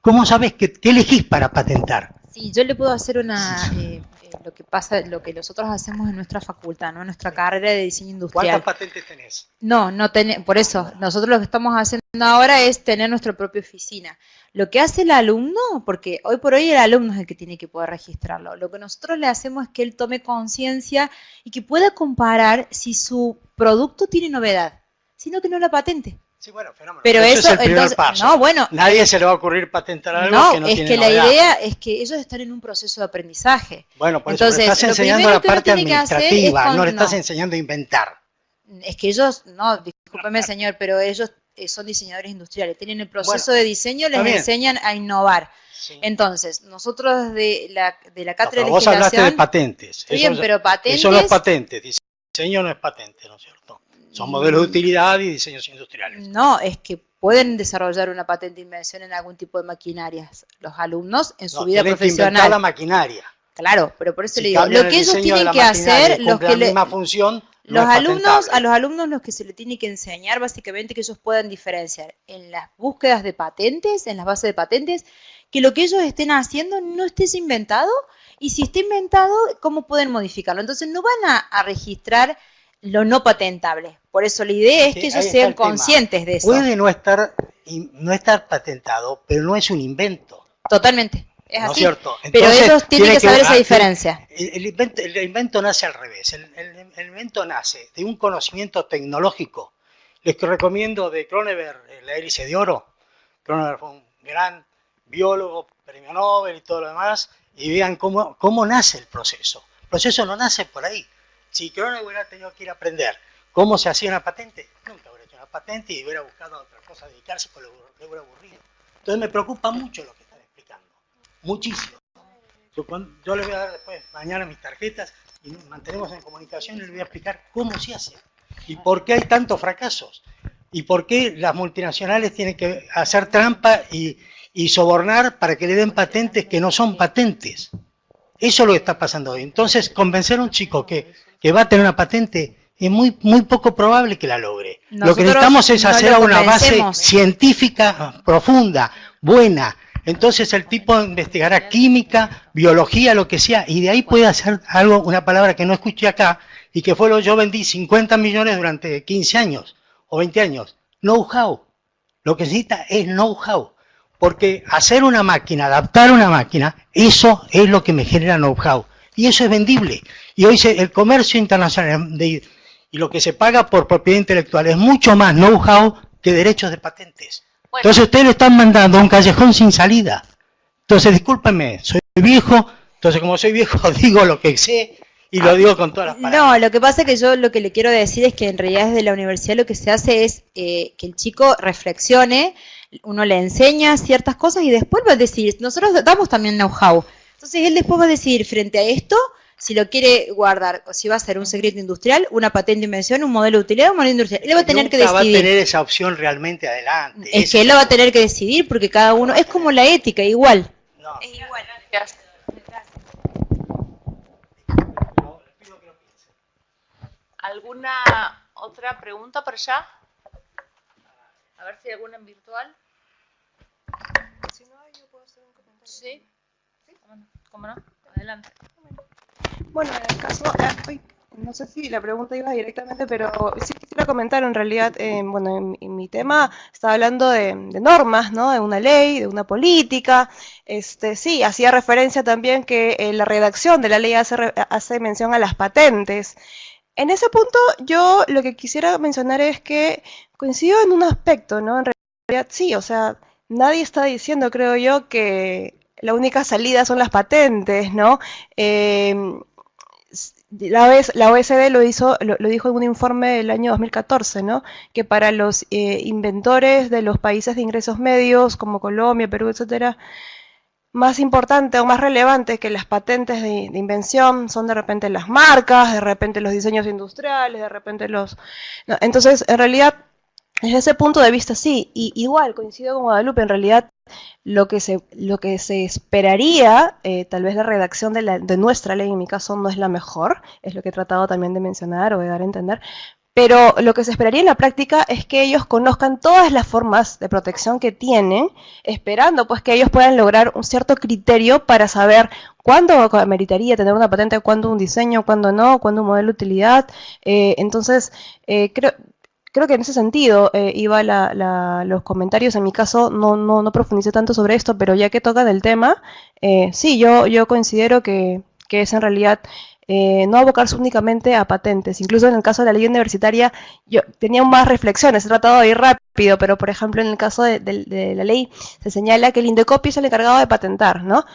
¿Cómo sabés qué elegís para patentar? Sí, yo le puedo hacer lo que pasa, lo que nosotros hacemos en nuestra facultad, ¿no? En nuestra carrera de diseño industrial. ¿Cuántas patentes tenés? No tenemos, por eso, nosotros lo que estamos haciendo ahora es tener nuestra propia oficina. Lo que hace el alumno, porque hoy por hoy el alumno es el que tiene que poder registrarlo, lo que nosotros le hacemos es que él tome conciencia y que pueda comparar si su producto tiene novedad, sino que no la patente. Sí, bueno, fenómeno. Pero eso es el primer entonces, paso. No, bueno, nadie se le va a ocurrir patentar algo que no tiene novedad. No, es que la idea es que ellos están en un proceso de aprendizaje. Bueno, por entonces, eso le estás enseñando la parte administrativa, no le estás enseñando a inventar. Es que ellos, discúlpeme señor, pero ellos son diseñadores industriales, tienen el proceso de diseño, les enseñan a innovar. Sí. Entonces, nosotros de la cátedra de legislación... Vos hablaste de patentes. Bien, pero patentes... Eso no es patente, diseño no es patente, ¿no es cierto? Son modelos de utilidad y diseños industriales. No, es que pueden desarrollar una patente de invención en algún tipo de maquinarias. Los alumnos en su vida profesional. Que inventar la maquinaria. Claro, pero por eso le digo, lo que ellos tienen que hacer, los que la misma función, los alumnos, a los alumnos los que se le tiene que enseñar básicamente que ellos puedan diferenciar en las búsquedas de patentes, en las bases de patentes, que lo que ellos estén haciendo no esté inventado y si está inventado, cómo pueden modificarlo. Entonces no van a registrar lo no patentable. Por eso la idea es que ellos sean conscientes de eso. Puede no estar patentado, pero no es un invento. Totalmente, es así. ¿No es cierto? Entonces, pero ellos tienen que saber esa diferencia. El invento nace al revés. El invento nace de un conocimiento tecnológico. Les recomiendo de Cronenberg, La hélice de oro. Cronenberg fue un gran biólogo, premio Nobel y todo lo demás, y vean cómo nace el proceso. El proceso no nace por ahí. Si Cronenberg hubiera tenido que ir a aprender cómo se hacía una patente, nunca hubiera hecho una patente y hubiera buscado a otra cosa, dedicarse, porque le hubiera aburrido. Entonces me preocupa mucho lo que están explicando, muchísimo. Yo les voy a dar después, mañana mis tarjetas, y nos mantenemos en comunicación y les voy a explicar cómo se hace, y por qué hay tantos fracasos, y por qué las multinacionales tienen que hacer trampa y sobornar para que le den patentes que no son patentes. Eso es lo que está pasando hoy. Entonces, convencer a un chico que va a tener una patente es muy poco probable que la logre. Lo que necesitamos es hacer una base científica profunda, buena. Entonces el tipo investigará química, biología, lo que sea, y de ahí puede hacer algo, una palabra que no escuché acá, y que fue lo que yo vendí 50 millones durante 15 años o 20 años. Know-how. Lo que necesita es know-how. Porque hacer una máquina, adaptar una máquina, eso es lo que me genera know-how. Y eso es vendible. Y hoy el comercio internacional y lo que se paga por propiedad intelectual es mucho más know-how que derechos de patentes. Bueno. Entonces ustedes le están mandando a un callejón sin salida. Entonces, discúlpenme, soy viejo, entonces como soy viejo digo lo que sé y lo digo con todas las palabras. No, lo que pasa es que yo lo que le quiero decir es que en realidad desde la universidad lo que se hace es que el chico reflexione, uno le enseña ciertas cosas y después va a decidir, nosotros damos también know-how, entonces él después va a decidir frente a esto si lo quiere guardar, o si va a ser un secreto industrial, una patente de invención, un modelo de utilidad, un modelo industrial, él va a tener que decidir. Va a tener esa opción realmente adelante. Es que él lo va a tener que decidir porque cada uno, es como la ética, igual. No. Es igual. Gracias. ¿Alguna otra pregunta por allá? A ver si hay alguna en virtual. Si no hay, yo puedo hacer un comentario. Sí. ¿Cómo no? Adelante. Bueno, en el caso, no sé si la pregunta iba directamente, pero sí quisiera comentar en realidad, bueno, en mi tema estaba hablando de normas, ¿no? De una ley, de una política. Sí, hacía referencia también que la redacción de la ley hace mención a las patentes. En ese punto, yo lo que quisiera mencionar es que coincido en un aspecto, ¿no? En realidad, sí, o sea, nadie está diciendo, creo yo, que la única salida son las patentes, ¿no? La OECD lo dijo en un informe del año 2014, ¿no? Que para los inventores de los países de ingresos medios, como Colombia, Perú, etcétera, más importante o más relevante que las patentes de invención son de repente las marcas, de repente los diseños industriales, de repente los... ¿no? Entonces, en realidad, desde ese punto de vista sí, y igual coincido con Guadalupe, en realidad lo que se esperaría, tal vez la redacción de nuestra ley, en mi caso, no es la mejor, es lo que he tratado también de mencionar o de dar a entender, pero lo que se esperaría en la práctica es que ellos conozcan todas las formas de protección que tienen, esperando pues que ellos puedan lograr un cierto criterio para saber cuándo meritaría tener una patente, cuándo un diseño, cuándo no, cuándo un modelo de utilidad. Entonces, creo que en ese sentido iba los comentarios. En mi caso no profundicé tanto sobre esto, pero ya que tocan el tema, sí, yo considero que es en realidad no abocarse únicamente a patentes. Incluso en el caso de la ley universitaria, yo tenía más reflexiones, he tratado de ir rápido, pero por ejemplo en el caso de la ley se señala que el Indecopi es el encargado de patentar, ¿no?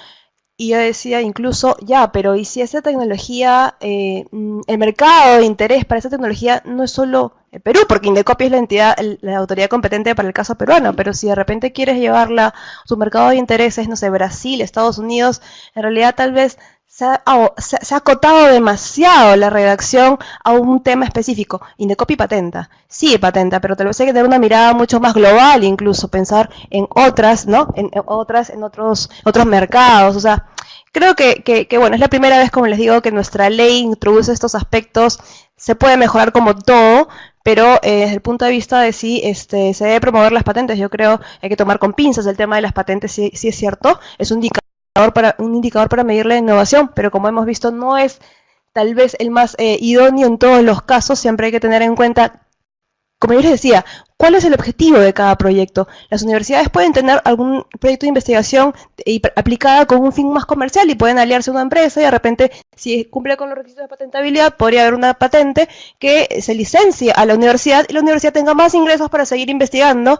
Y yo decía incluso, ya, pero ¿y si esa tecnología, el mercado de interés para esa tecnología no es solo el Perú? Porque Indecopi es la entidad, la autoridad competente para el caso peruano, pero si de repente quieres llevarla, su mercado de intereses, no sé, Brasil, Estados Unidos, en realidad tal vez se ha acotado demasiado la redacción a un tema específico. Indecopi patenta, sí patenta, pero tal vez hay que tener una mirada mucho más global, incluso pensar en otras, ¿no? En otros mercados. O sea, creo que bueno, es la primera vez, como les digo, que nuestra ley introduce estos aspectos. Se puede mejorar como todo, pero desde el punto de vista de si se debe promover las patentes, yo creo que hay que tomar con pinzas el tema de las patentes, sí es cierto, es un indicador para medir la innovación, pero como hemos visto no es tal vez el más idóneo en todos los casos. Siempre hay que tener en cuenta, como yo les decía, cuál es el objetivo de cada proyecto. Las universidades pueden tener algún proyecto de investigación aplicada con un fin más comercial y pueden aliarse a una empresa y de repente, si cumple con los requisitos de patentabilidad, podría haber una patente que se licencie a la universidad y la universidad tenga más ingresos para seguir investigando.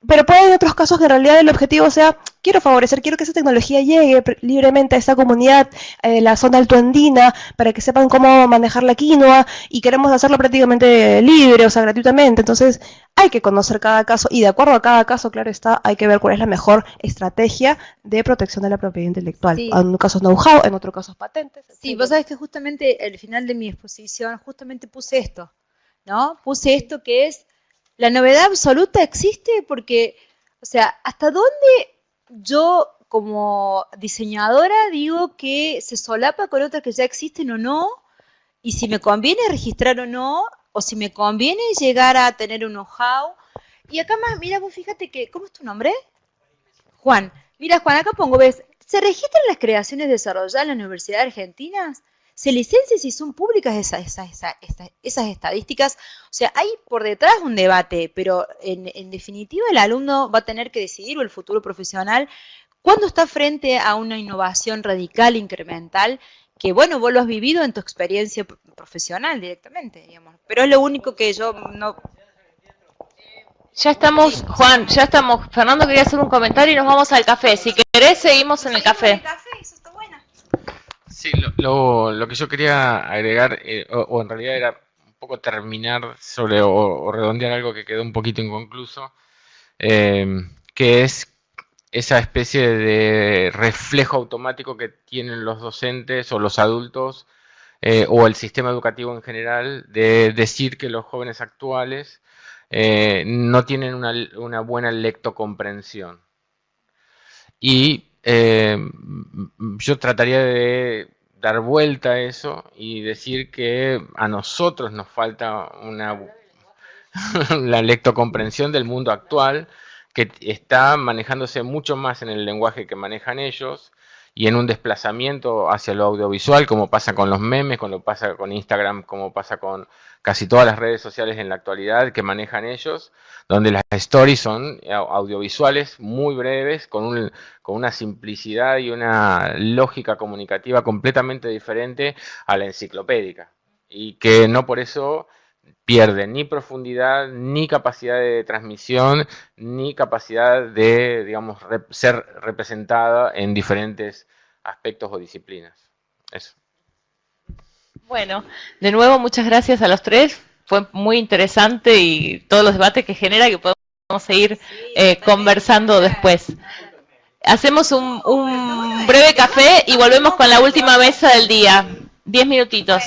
Pero puede haber otros casos que en realidad el objetivo sea, quiero que esa tecnología llegue libremente a esta comunidad, la zona altoandina, para que sepan cómo manejar la quinoa, y queremos hacerlo prácticamente libre, o sea, gratuitamente. Entonces, hay que conocer cada caso, y de acuerdo a cada caso, claro está, hay que ver cuál es la mejor estrategia de protección de la propiedad intelectual. Sí. En un caso know-how, en otro caso patentes. Sí, vos sabés que justamente al final de mi exposición, justamente puse esto, ¿no? Puse esto que es, la novedad absoluta existe porque, o sea, ¿hasta dónde yo como diseñadora digo que se solapa con otras que ya existen o no? Y si me conviene registrar o no, o si me conviene llegar a tener un know-how. Y acá más, mira, vos fíjate que, ¿cómo es tu nombre? Juan. Mira, Juan, acá pongo, ¿ves? ¿Se registran las creaciones desarrolladas en las universidades argentinas? se licencia si son públicas esas estadísticas. O sea, hay por detrás un debate, pero en definitiva el alumno va a tener que decidir, o el futuro profesional, cuando está frente a una innovación radical, incremental, que bueno, vos lo has vivido en tu experiencia profesional directamente, digamos. Pero es lo único que yo no... Ya estamos, Juan, ya estamos. Fernando quería hacer un comentario y nos vamos al café. Si querés, seguimos en el café. Eso está bueno. Sí, lo que yo quería agregar, o en realidad era un poco terminar sobre o redondear algo que quedó un poquito inconcluso, que es esa especie de reflejo automático que tienen los docentes o los adultos o el sistema educativo en general de decir que los jóvenes actuales no tienen una buena lectocomprensión. Y yo trataría de dar vuelta a eso y decir que a nosotros nos falta la lectocomprensión del mundo actual, que está manejándose mucho más en el lenguaje que manejan ellos y en un desplazamiento hacia lo audiovisual, como pasa con los memes, como pasa con Instagram, como pasa con casi todas las redes sociales en la actualidad que manejan ellos, donde las stories son audiovisuales muy breves, con una simplicidad y una lógica comunicativa completamente diferente a la enciclopédica, y que no por eso pierde ni profundidad, ni capacidad de transmisión, ni capacidad de, digamos, ser representada en diferentes aspectos o disciplinas. Eso. Bueno, de nuevo muchas gracias a los tres. Fue muy interesante y todos los debates que genera que podemos seguir conversando después. Hacemos un breve café y volvemos con la última mesa del día. 10 minutitos.